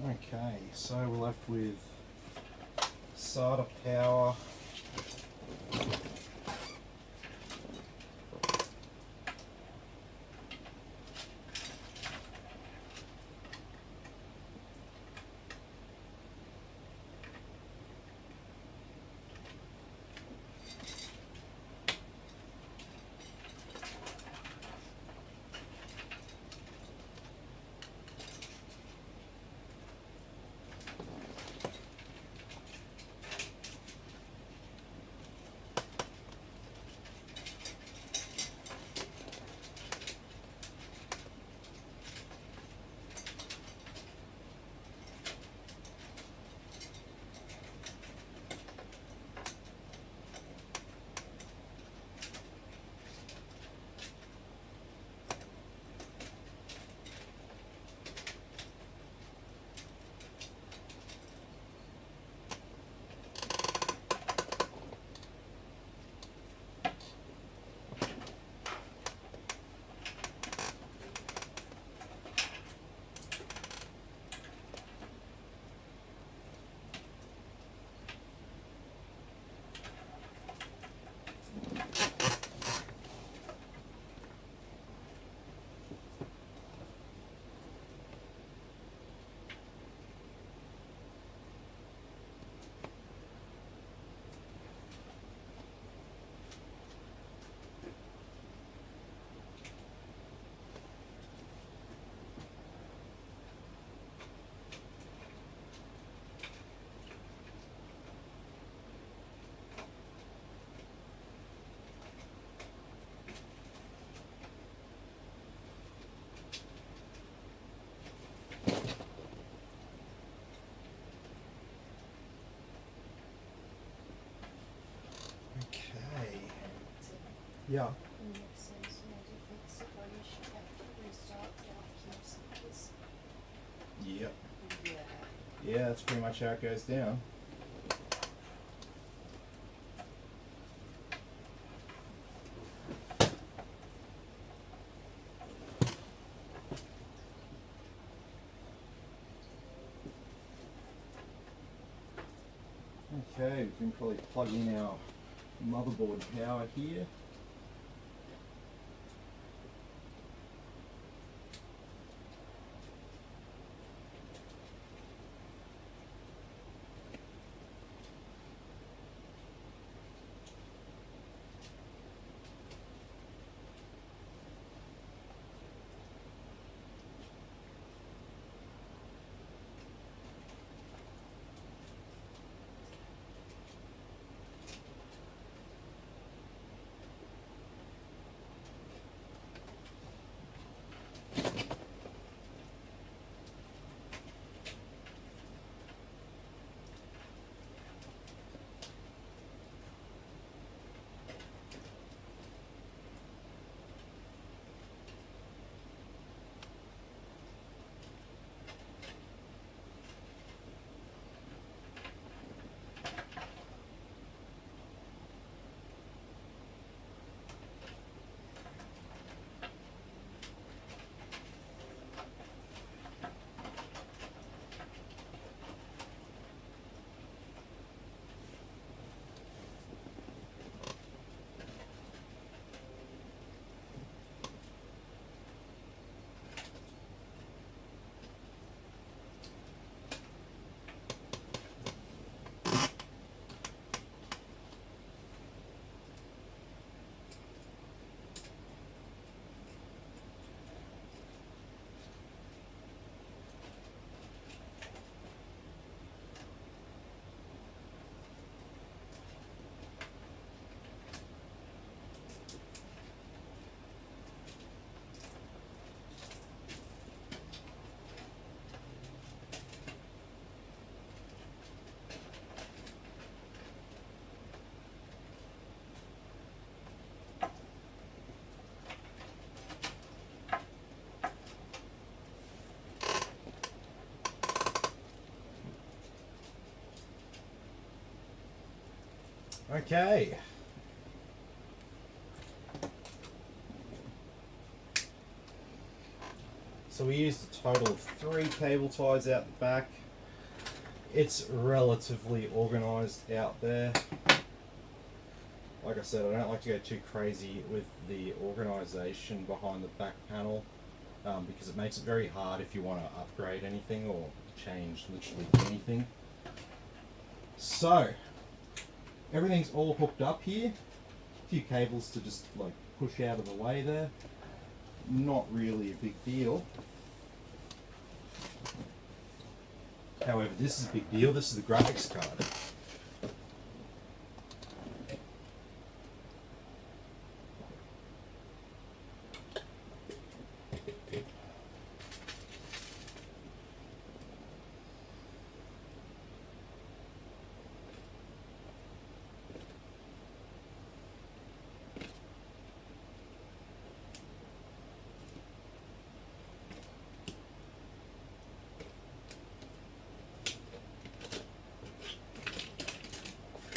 Speaker 1: Okay, so we're left with SATA power, yeah.
Speaker 2: And it says, to fix it, or you should have to restart the IQ cycles.
Speaker 1: Yep.
Speaker 2: Yeah.
Speaker 1: Yeah, that's pretty much how it goes down. Okay, we can probably plug in our motherboard power here. Okay. So we used a total of 3 cable ties out the back. It's relatively organised out there. Like I said, I don't like to go too crazy with the organisation behind the back panel because it makes it very hard if you want to upgrade anything or change literally anything. So, everything's all hooked up here. A few cables to just like push out of the way there. Not really a big deal. However, this is a big deal. This is the graphics card.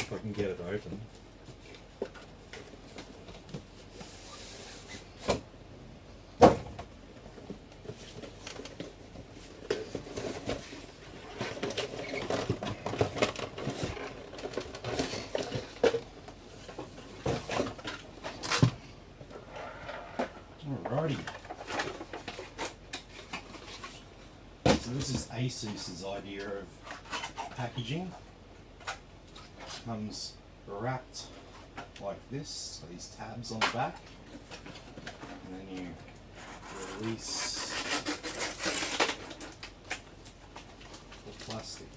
Speaker 1: If I can get it open. Alrighty. So this is ASUS's idea of packaging. Comes wrapped like this, so these tabs on the back, and then you release the plastic.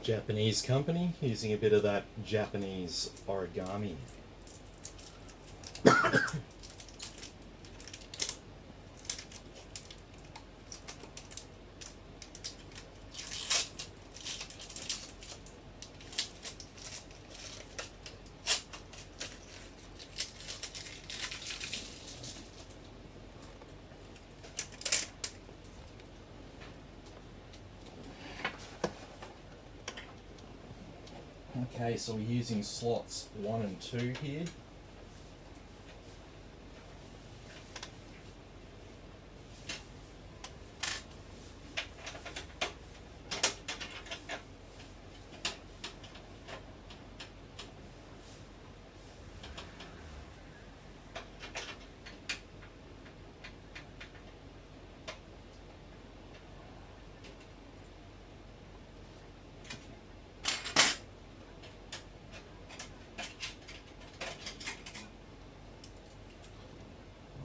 Speaker 1: Japanese company using a bit of that Japanese origami. Okay, so we're using slots 1 and 2 here.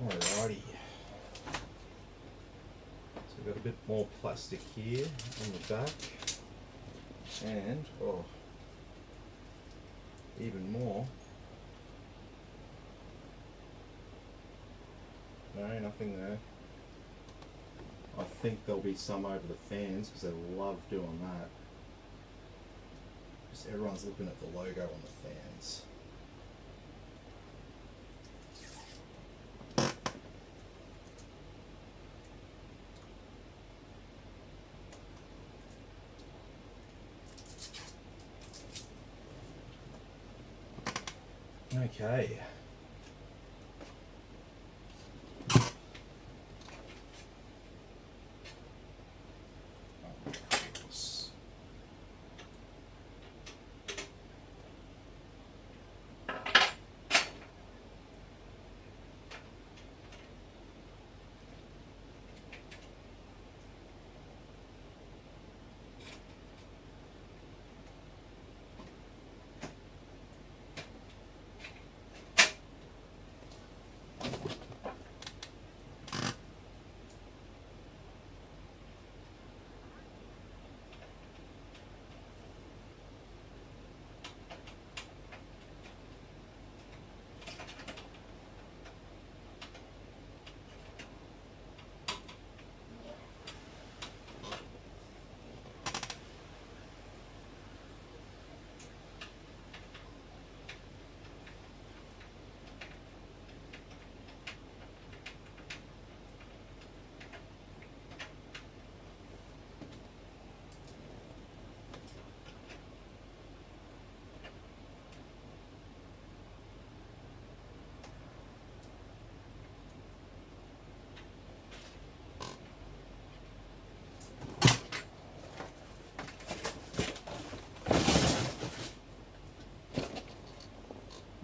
Speaker 1: Alrighty. So we've got a bit more plastic here on the back. And, oh, even more. No, nothing there. I think there'll be some over the fans because they love doing that. Just everyone's looking at the logo on the fans. Okay.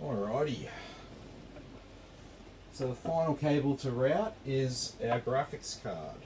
Speaker 1: Alrighty. So the final cable to route is our graphics card.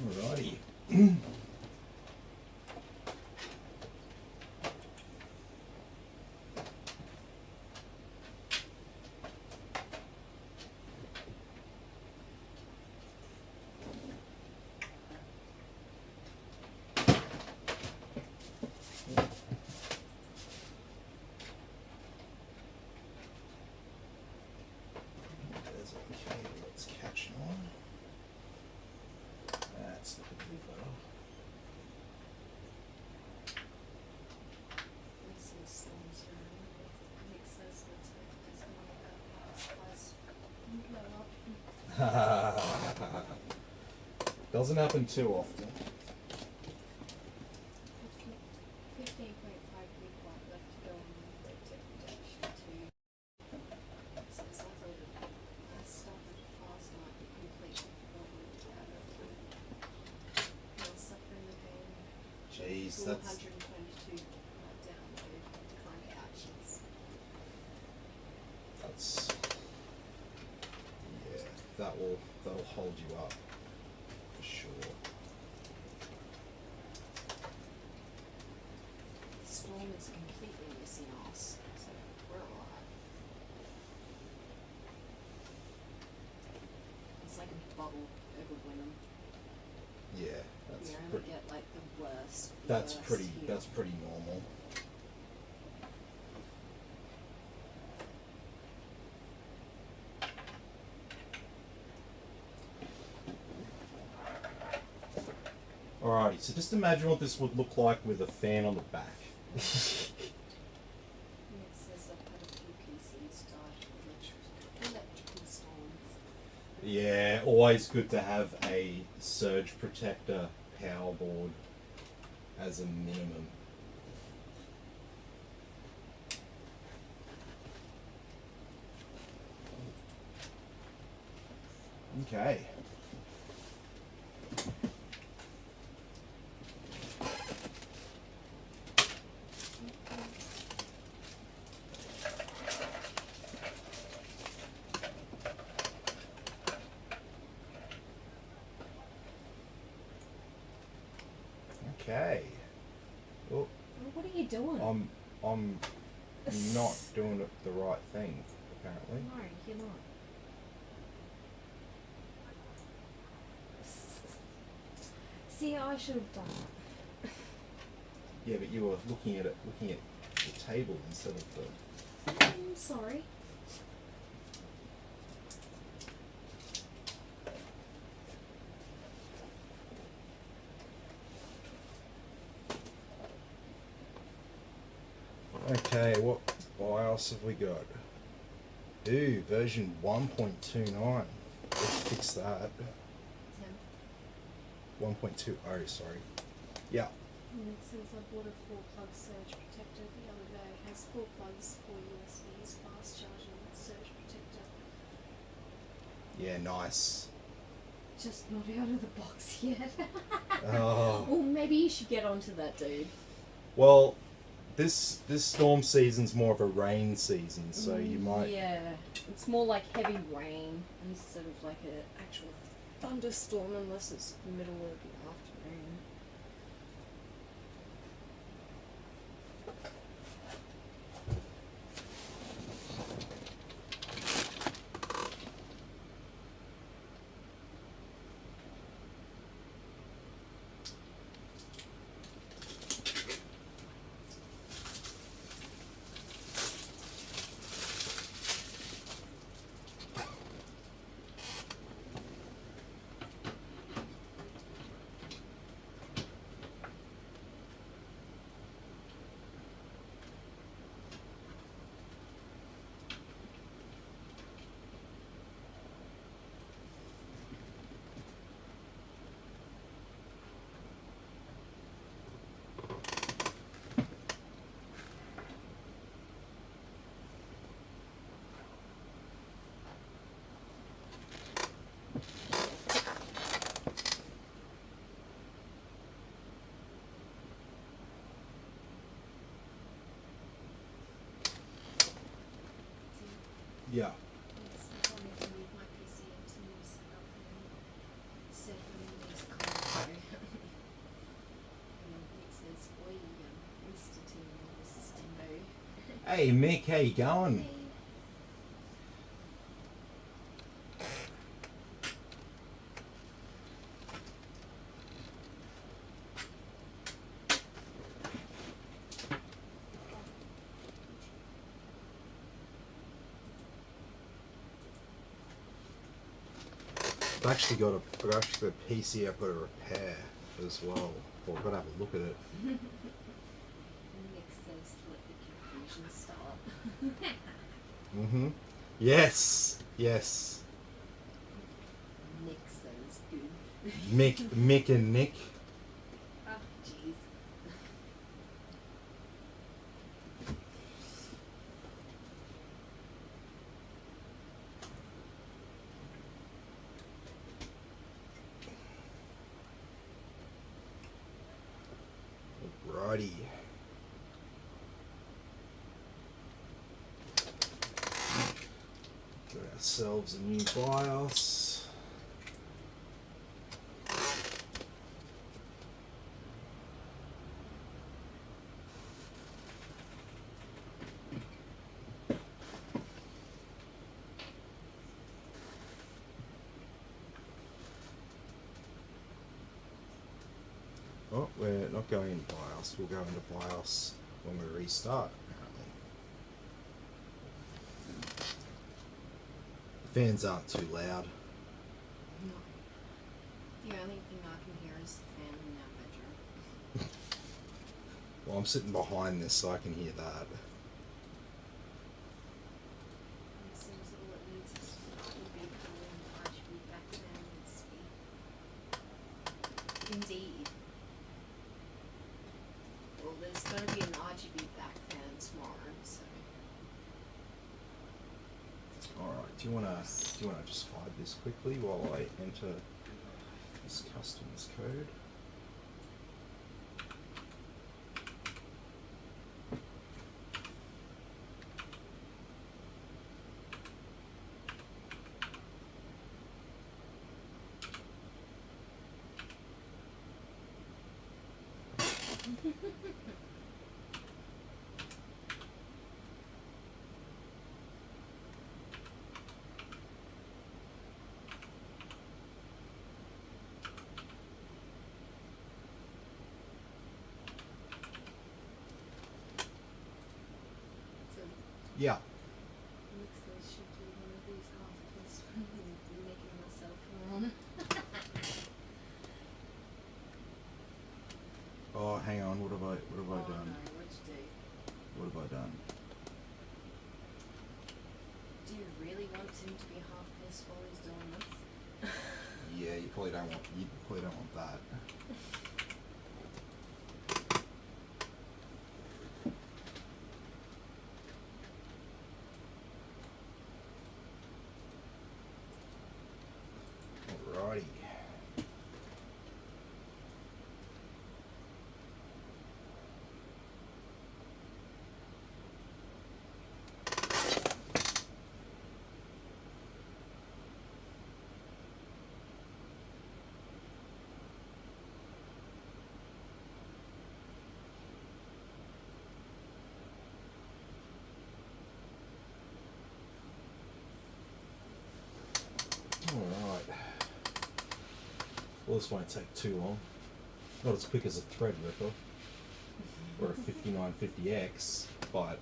Speaker 1: Alrighty. There's a cable that's catching on. That's the big though. Doesn't happen too often.
Speaker 2: 15.5 gigabyte left to go on the RTX protection 2. Says uploaded. I started last night and completely forgotten about it. Now suffering the pain.
Speaker 1: Jeez, that's
Speaker 2: 422 download declined actions.
Speaker 1: yeah, that'll hold you up for sure.
Speaker 2: Storm is completely missing us, so we're alright. It's like a bubble over Wynnum.
Speaker 1: Yeah, that's
Speaker 2: We only
Speaker 1: pretty.
Speaker 2: get like the worst.
Speaker 1: That's
Speaker 2: worst
Speaker 1: pretty.
Speaker 2: here.
Speaker 1: That's pretty normal. Alrighty, so just imagine what this would look like with a fan on the back.
Speaker 2: And it says I've had a few PCs die of electrical storms.
Speaker 1: Yeah, always good to have a surge protector power board as a minimum. Okay. Okay. Oh,
Speaker 2: Well, what are you doing?
Speaker 1: I'm not doing it the right thing, apparently.
Speaker 2: No, you're not. See, I should have done it.
Speaker 1: Yeah, but you were looking at the table instead of the.
Speaker 2: I'm sorry.
Speaker 1: Okay, what BIOS have we got? Ooh, version 1.29. Let's fix that. 1.20, sorry. Yeah.
Speaker 2: And it says I bought a 4-plug surge protector the other day. It has 4 plugs, 4 USBs, fast charging, surge protector.
Speaker 1: Yeah, nice.
Speaker 2: Just not out of the box yet.
Speaker 1: Oh.
Speaker 2: Well, maybe you should get onto that, dude.
Speaker 1: Well, this storm season's more of a rain season, so you might.
Speaker 2: Yeah, it's more like heavy rain instead of like an actual thunderstorm, unless it's the middle of the afternoon.
Speaker 1: Yeah. Hey Mick, how you going? I've actually got a PC I've got to repair as well. Well, I've got to have a look at it.
Speaker 2: Nick says, let the confusion start.
Speaker 1: Mm-hmm. Yes. Yes.
Speaker 2: Nick says good.
Speaker 1: Mick and Nick.
Speaker 2: Oh, jeez.
Speaker 1: Alrighty. Get ourselves a new BIOS. Oh, we're not going into BIOS. We'll go into BIOS when we restart, apparently. The fans aren't too loud.
Speaker 2: No. The only thing I can hear is the fan in our bedroom.
Speaker 1: Well, I'm sitting behind this, so I can hear that.
Speaker 2: It seems all it needs is to be cooling RGB back then and speed. Indeed. Well, there's going to be an RGB back fan tomorrow, so.
Speaker 1: Alright, do you wanna just hide this quickly while I enter this customer's code?
Speaker 2: So,
Speaker 1: Yeah.
Speaker 2: Nick says should do one of these half and making myself run.
Speaker 1: Oh, hang on. What have I
Speaker 2: Oh,
Speaker 1: done?
Speaker 2: no, what'd you do?
Speaker 1: What have I done?
Speaker 2: Do you really want him to be half pissed while he's doing this?
Speaker 1: Yeah, you probably don't want that. Alrighty. Well, this won't take too long. Not as quick as a Threadripper or a 5950X, but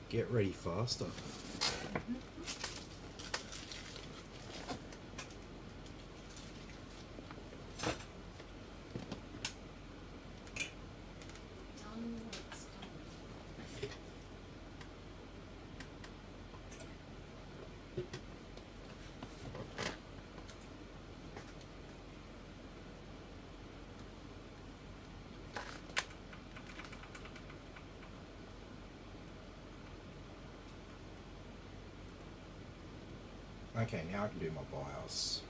Speaker 1: get ready faster.
Speaker 2: Done when it's done.
Speaker 1: Okay, now I can do my BIOS.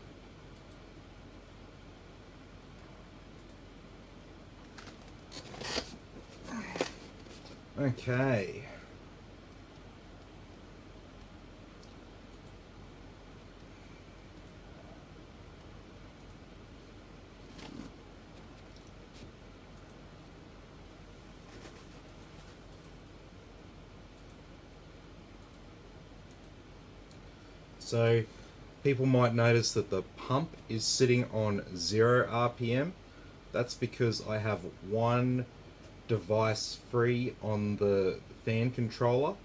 Speaker 1: Okay. So people might notice that the pump is sitting on 0 RPM. That's because I have one device free on the fan controller,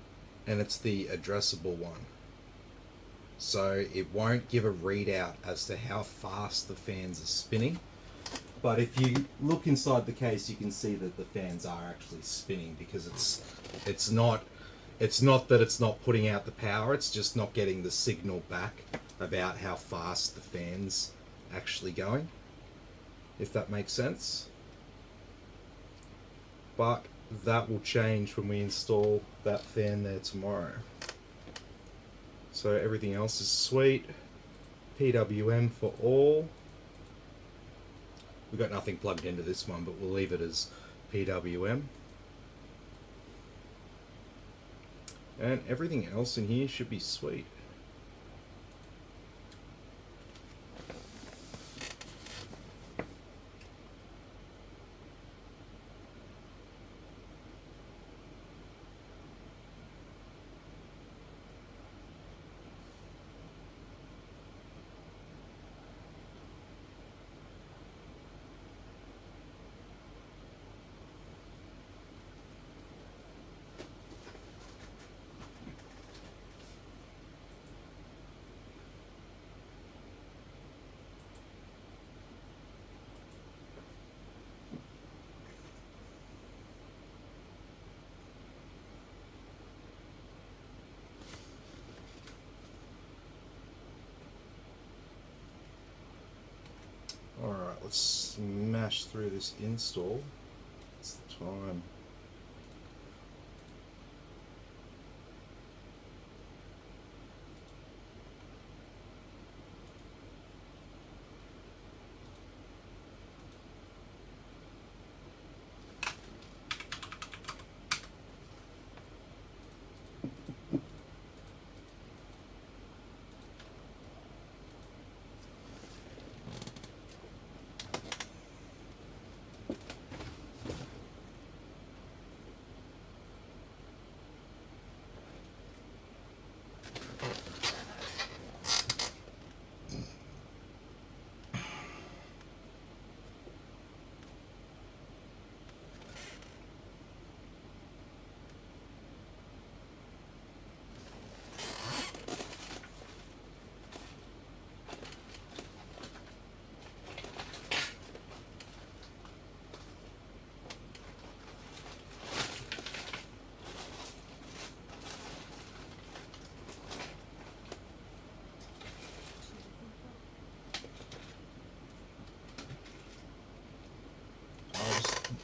Speaker 1: and it's the addressable one. So it won't give a readout as to how fast the fans are spinning. But if you look inside the case, you can see that the fans are actually spinning, because it's not that it's not putting out the power, it's just not getting the signal back about how fast the fan's actually going, if that makes sense. But that will change when we install that fan there tomorrow. So everything else is sweet. PWM for all. We've got nothing plugged into this one, but we'll leave it as PWM. And everything else in here should be sweet. Alright, let's smash through this install. It's the time.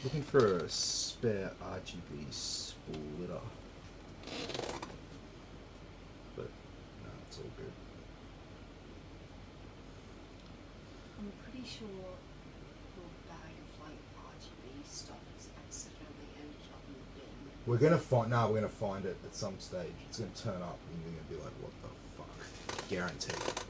Speaker 1: Looking for a spare RGB splitter. But no, it's all good.
Speaker 2: I'm pretty sure your bag of like RGB stuff has accidentally ended up in the bin.
Speaker 1: We're gonna find it at some stage. It's gonna turn up and you're gonna be like, what the fuck? Guaranteed.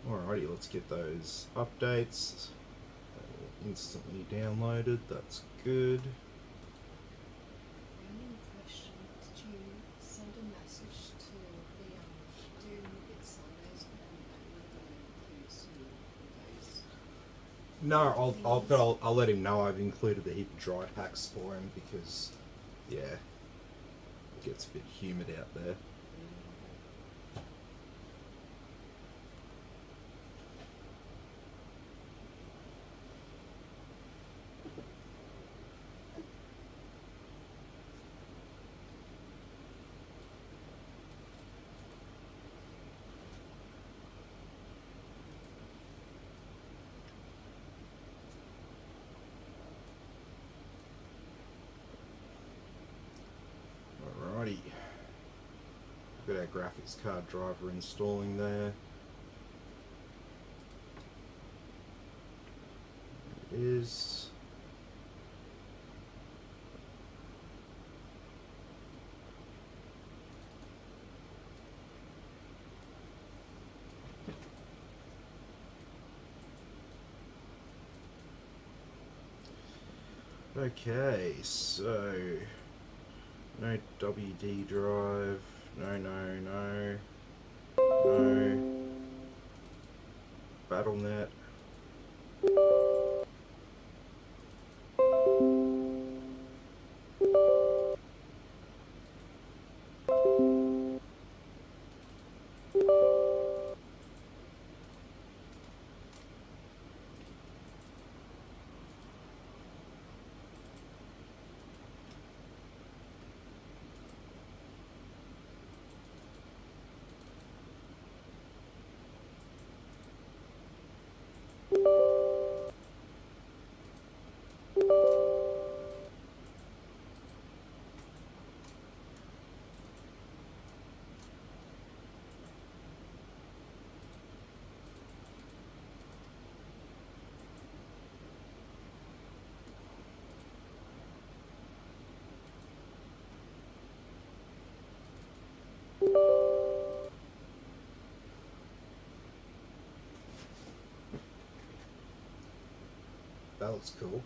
Speaker 1: Alrighty, let's get those updates. Instantly downloaded, that's good.
Speaker 2: Random question, did you send a message to the do it Sundays and include some of those?
Speaker 1: No, I'll let him know I've included the heap of dry packs for him because, yeah, it gets a bit humid out there. Alrighty. Got our graphics card driver installing there. There it is. Okay, so no WD drive, no, BattleNet. That looks cool.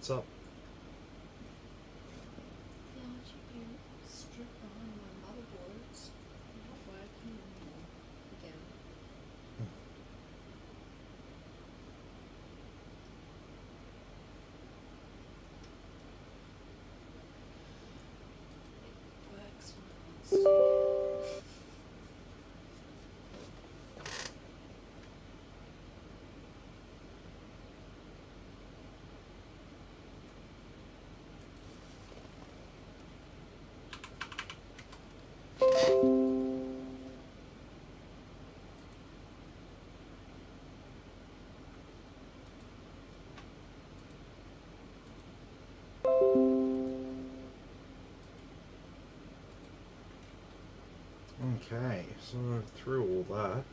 Speaker 1: What's up?
Speaker 2: The RGB strip behind my motherboard's not working anymore again.
Speaker 1: Okay, so through all that.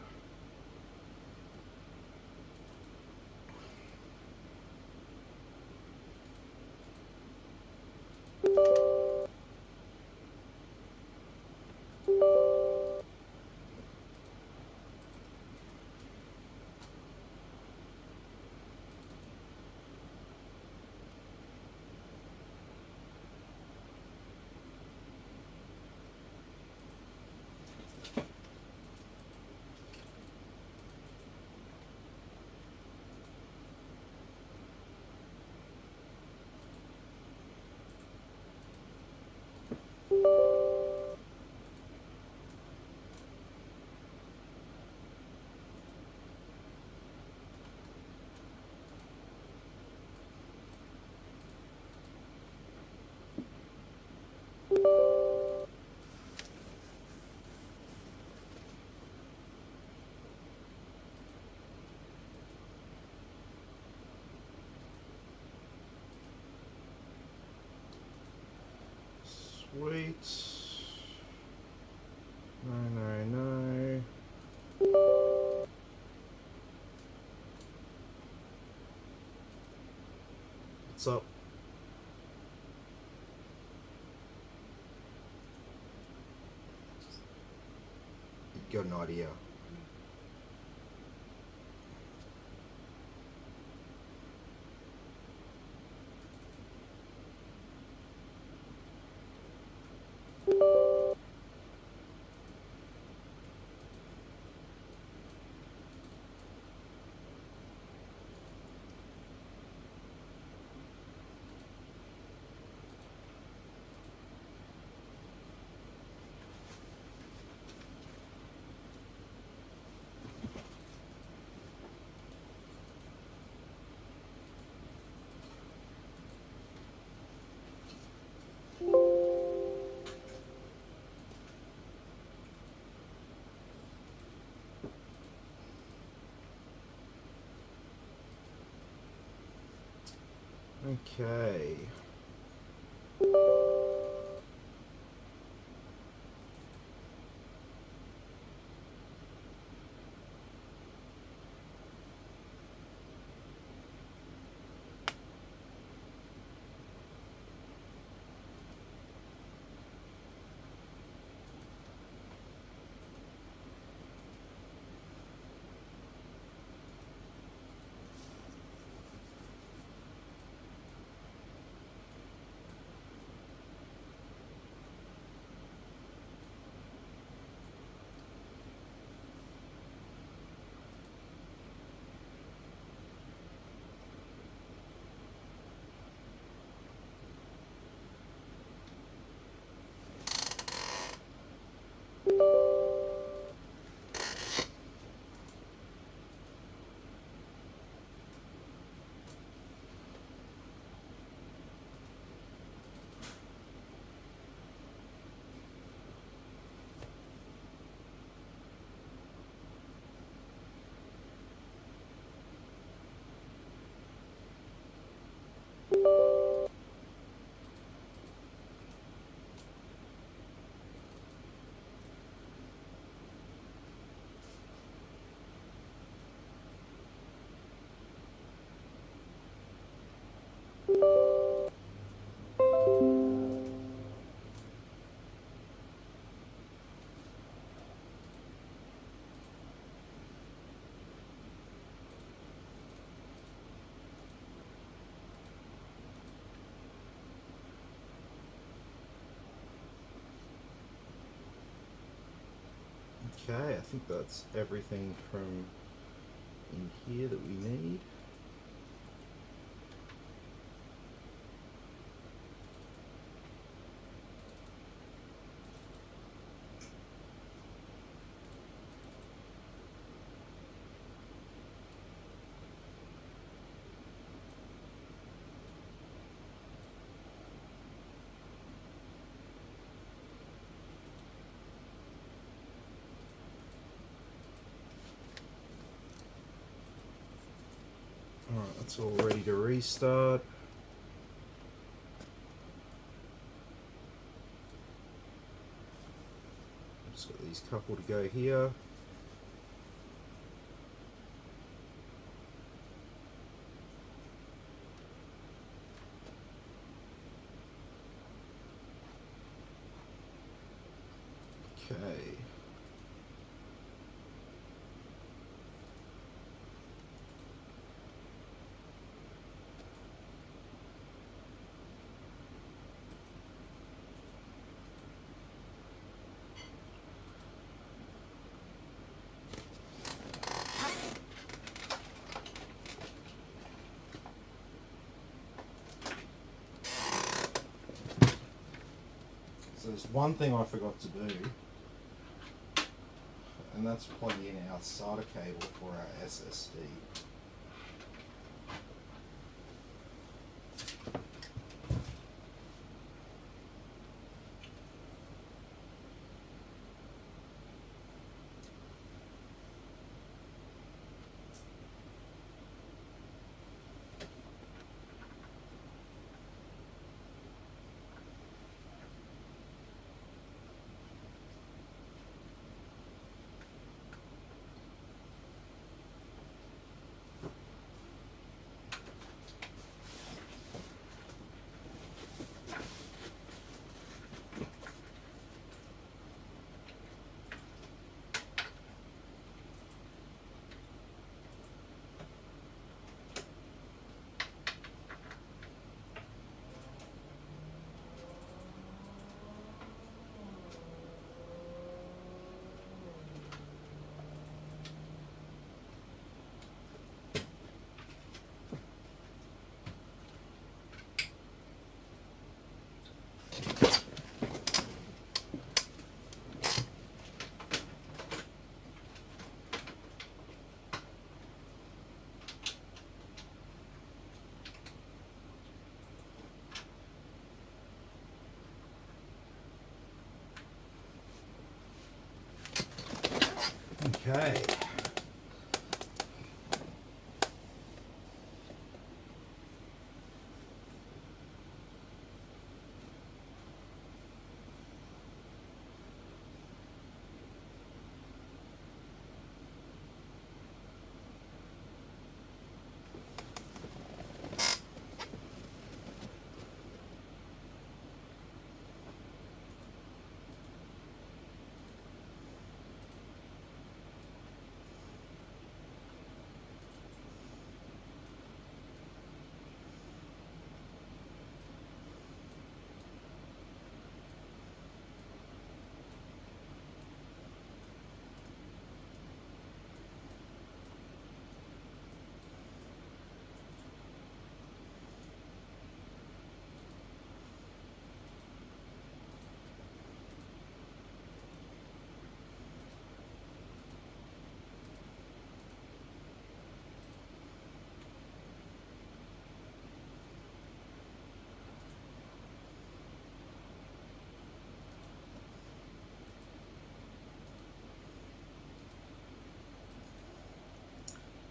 Speaker 1: Sweet. No. What's up? You got an idea. Okay. Okay, I think that's everything from in here that we need. Alright, that's all ready to restart. Just got the these couple to go here. Okay. So there's one thing I forgot to do, and that's plug in our SATA cable for our SSD. Okay.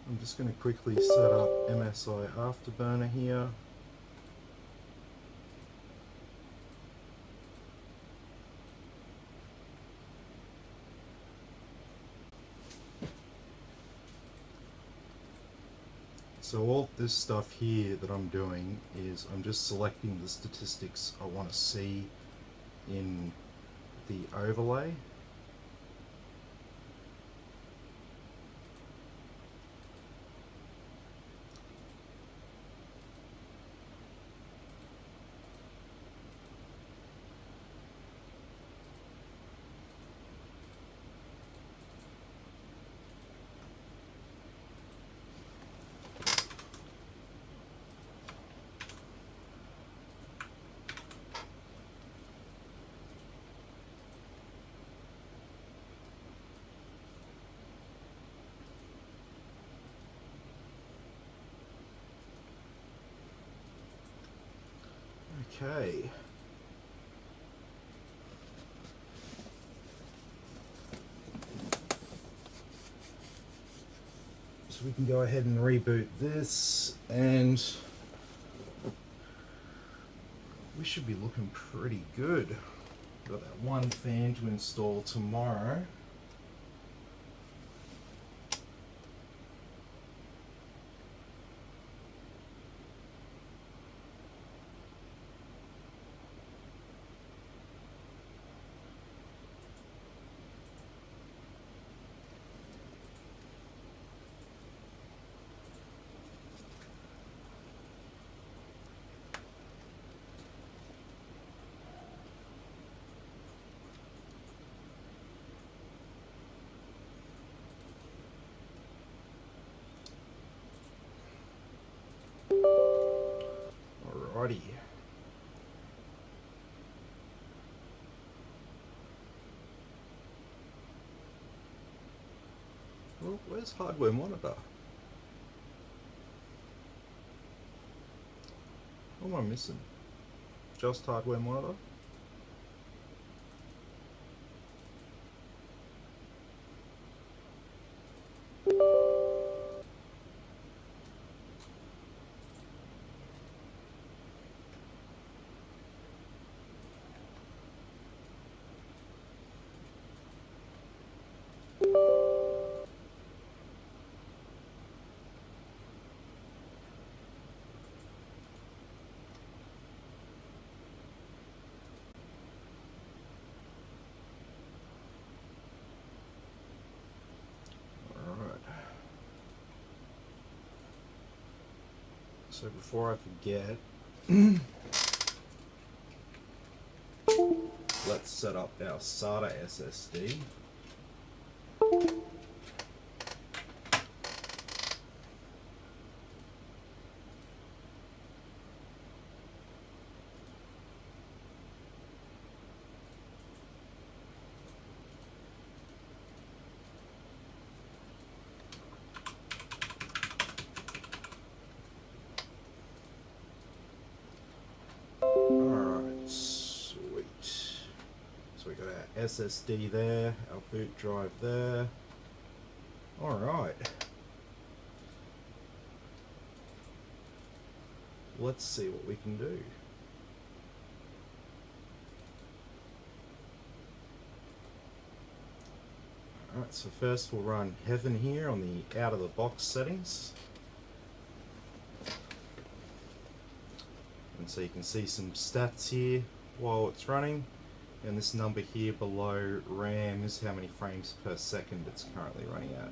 Speaker 1: I'm just going to quickly set up Msi Afterburner here. So all this stuff here that I'm doing is I'm just selecting the statistics I want to see in the overlay. Okay. So we can go ahead and reboot this, and we should be looking pretty good. Got that one fan to install tomorrow. Alrighty. Well, where's hardware monitor? What am I missing? Just hardware monitor? So before I forget, let's set up our SATA SSD. SSD there, our boot drive there. Alright. Let's see what we can do. Alright, so first we'll run Heaven here on the out of the box settings. And so you can see some stats here while it's running. And this number here below RAM is how many frames per second it's currently running at.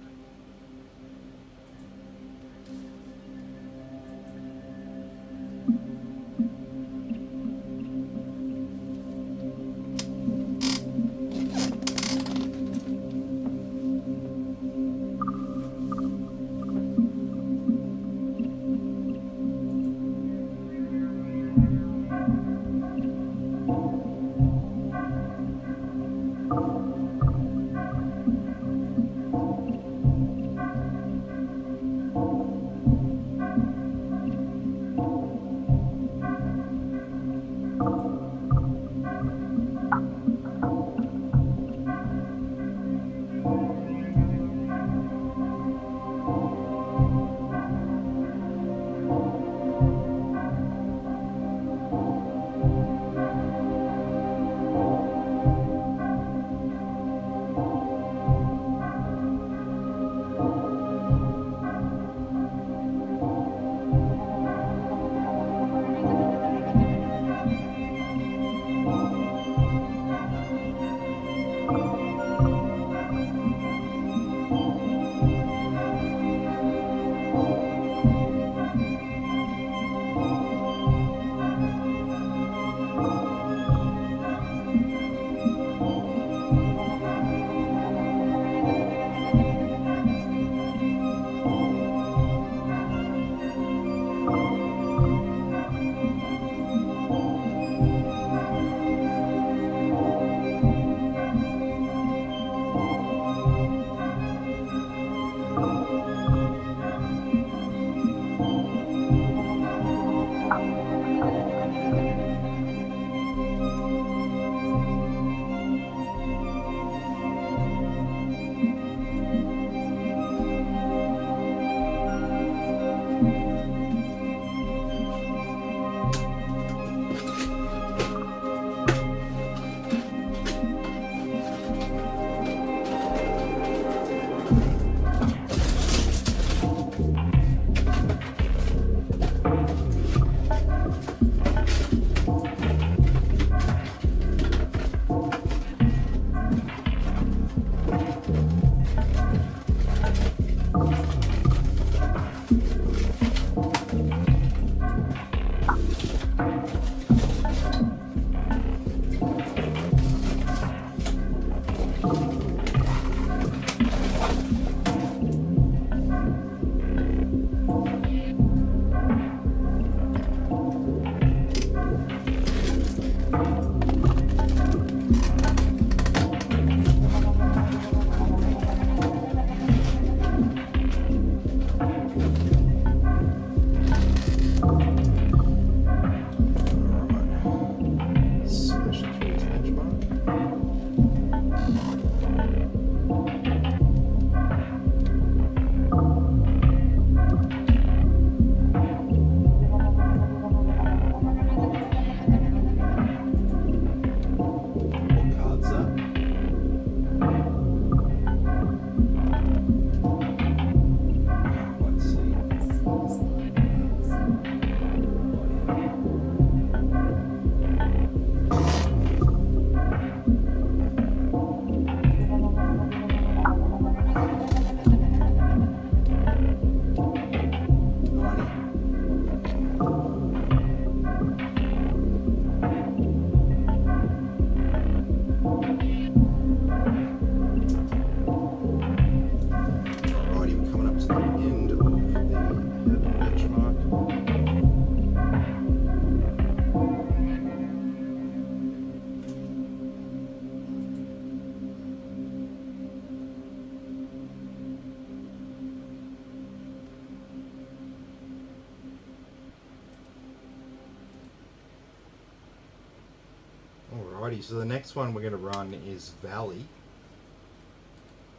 Speaker 1: Alrighty, so the next one we're going to run is Valley.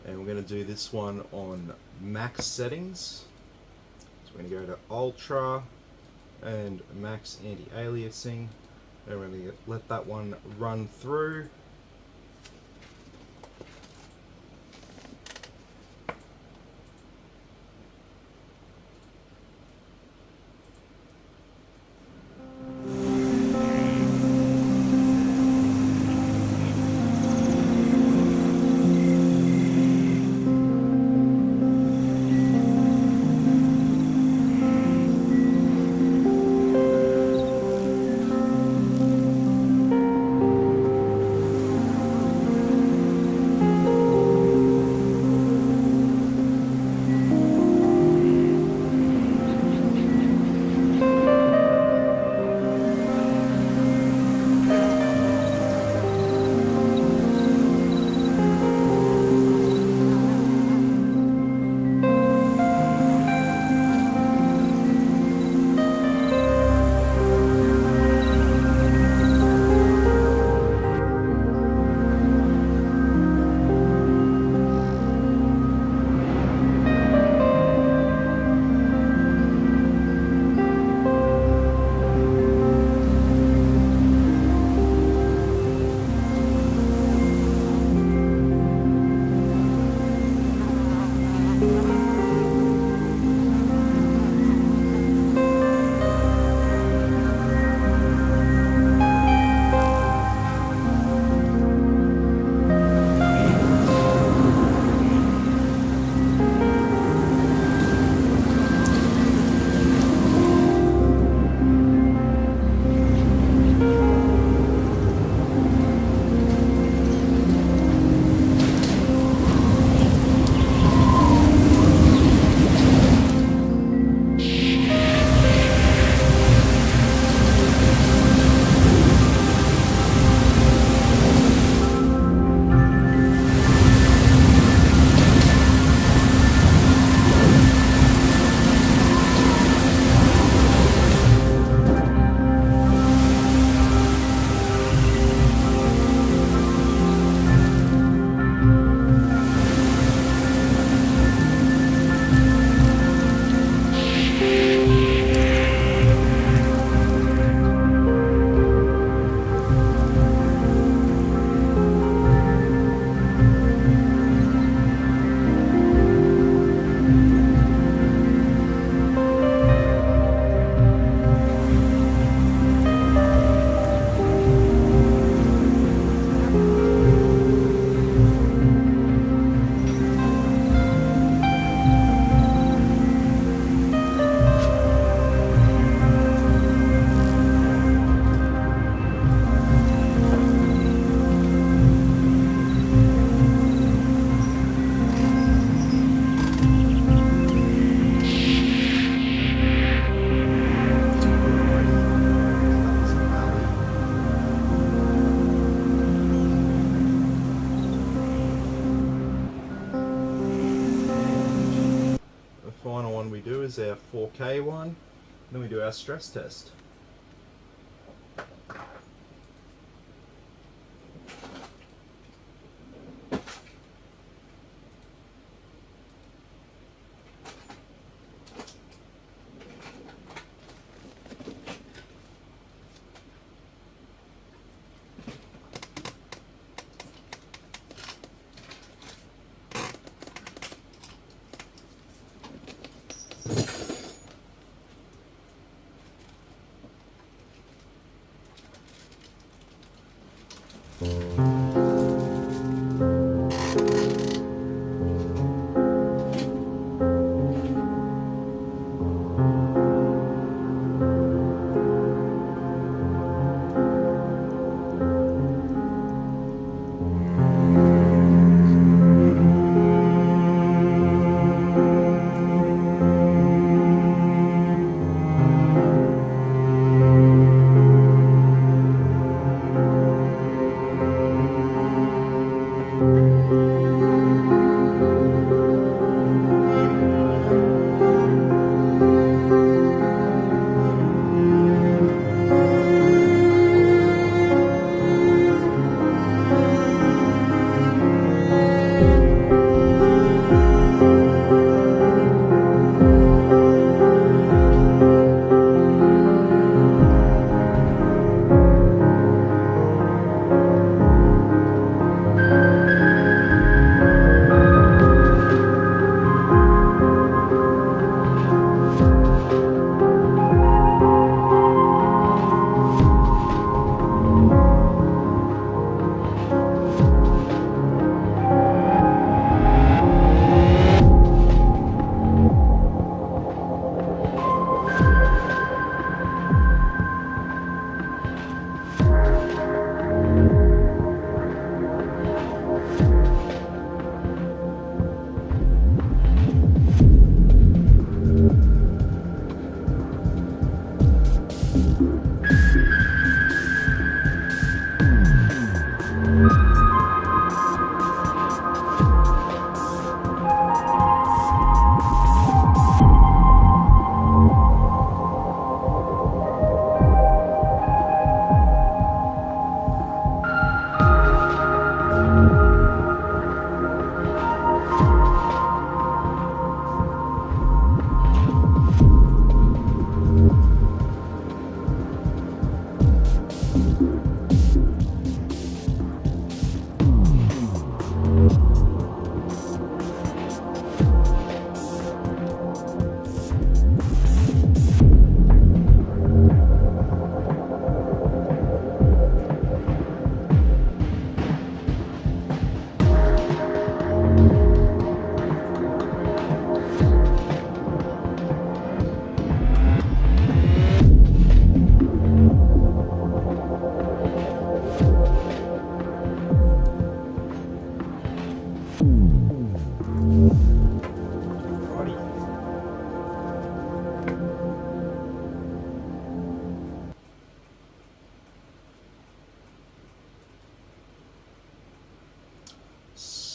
Speaker 1: And we're going to do this one on max settings. So we're going to go to Ultra and max anti-aliasing. And we're going to let that one run through. we do is our 4K one, then we do our stress test.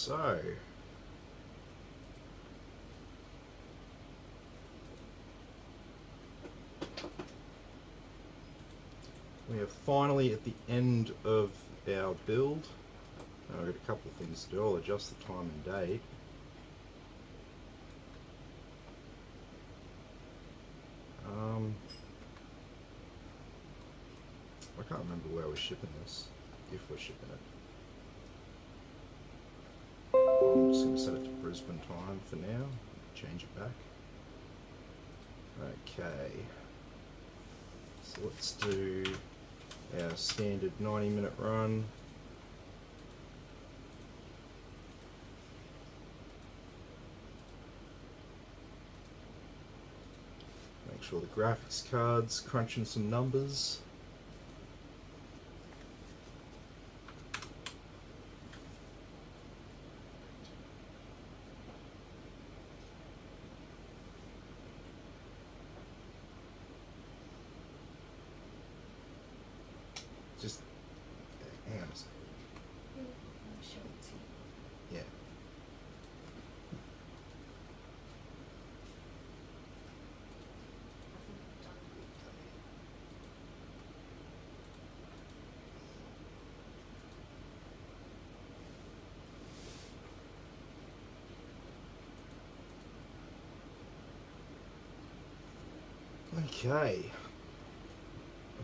Speaker 1: So, we are finally at the end of our build. I've got a couple of things to do. I'll adjust the time and date. I can't remember where we're shipping this, if we're shipping it. I'm just going to set it to Brisbane time for now, change it back. Okay, so let's do our standard 90-minute run. Make sure the graphics card's crunching some numbers. Just hang on a second.
Speaker 2: I'll show it to you.
Speaker 1: Yeah. Okay,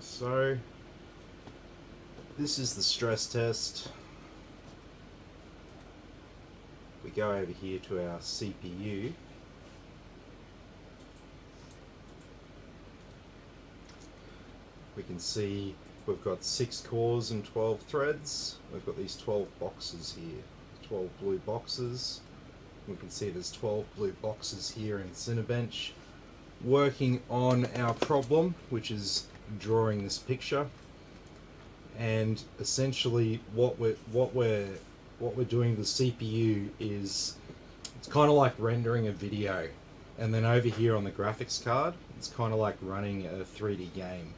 Speaker 1: so this is the stress test. We go over here to our CPU. We can see we've got 6 cores and 12 threads. We've got these 12 boxes here, 12 blue boxes. We can see there's 12 blue boxes here in Cinebench, working on our problem, which is drawing this picture. And essentially, what we're doing to the CPU is it's kind of like rendering a video, and then over here on the graphics card, it's kind of like running a 3D game.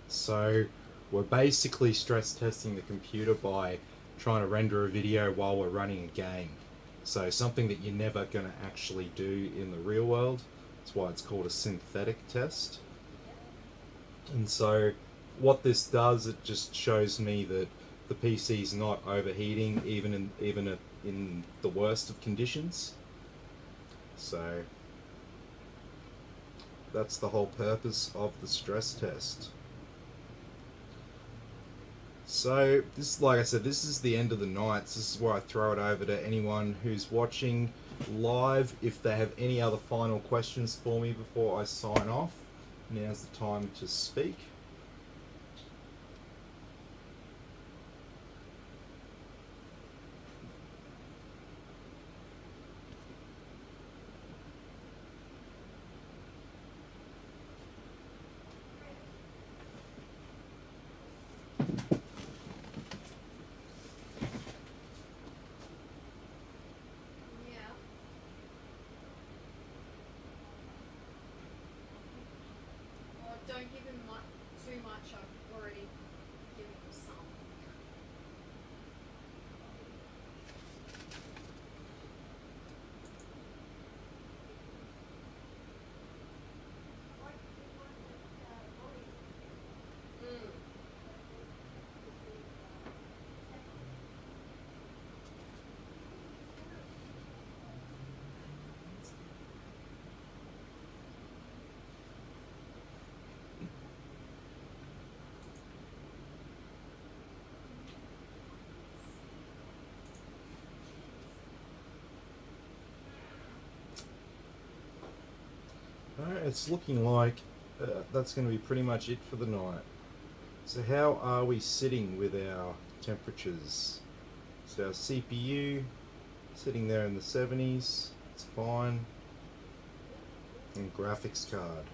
Speaker 1: So we're basically stress testing the computer by trying to render a video while we're running a game. So something that you're never going to actually do in the real world. That's why it's called a synthetic test. And so what this does, it just shows me that the PC is not overheating even in the worst of conditions. So that's the whole purpose of the stress test. So this, like I said, this is the end of the night. This is where I throw it over to anyone who's watching live. If they have any other final questions for me before I sign off, now's the time to speak.
Speaker 2: Don't give him too much. I've already given him some.
Speaker 1: Alright, it's looking like that's going to be pretty much it for the night. So how are we sitting with our temperatures? So our CPU sitting there in the 70s, it's fine. And graphics card,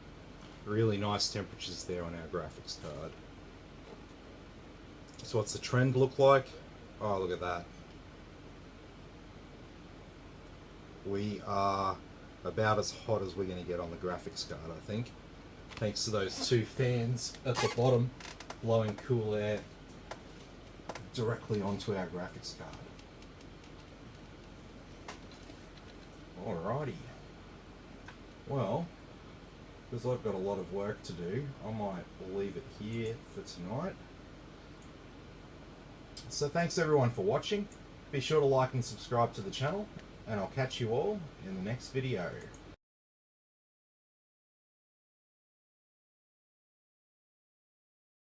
Speaker 1: really nice temperatures there on our graphics card. So what's the trend look like? Oh, look at that. We are about as hot as we're going to get on the graphics card, I think. Thanks to those 2 fans at the bottom blowing cool air directly onto our graphics card. Alrighty. Well, because I've got a lot of work to do, I might leave it here for tonight. So thanks everyone for watching. Be sure to like and subscribe to the channel, and I'll catch you all in the next video.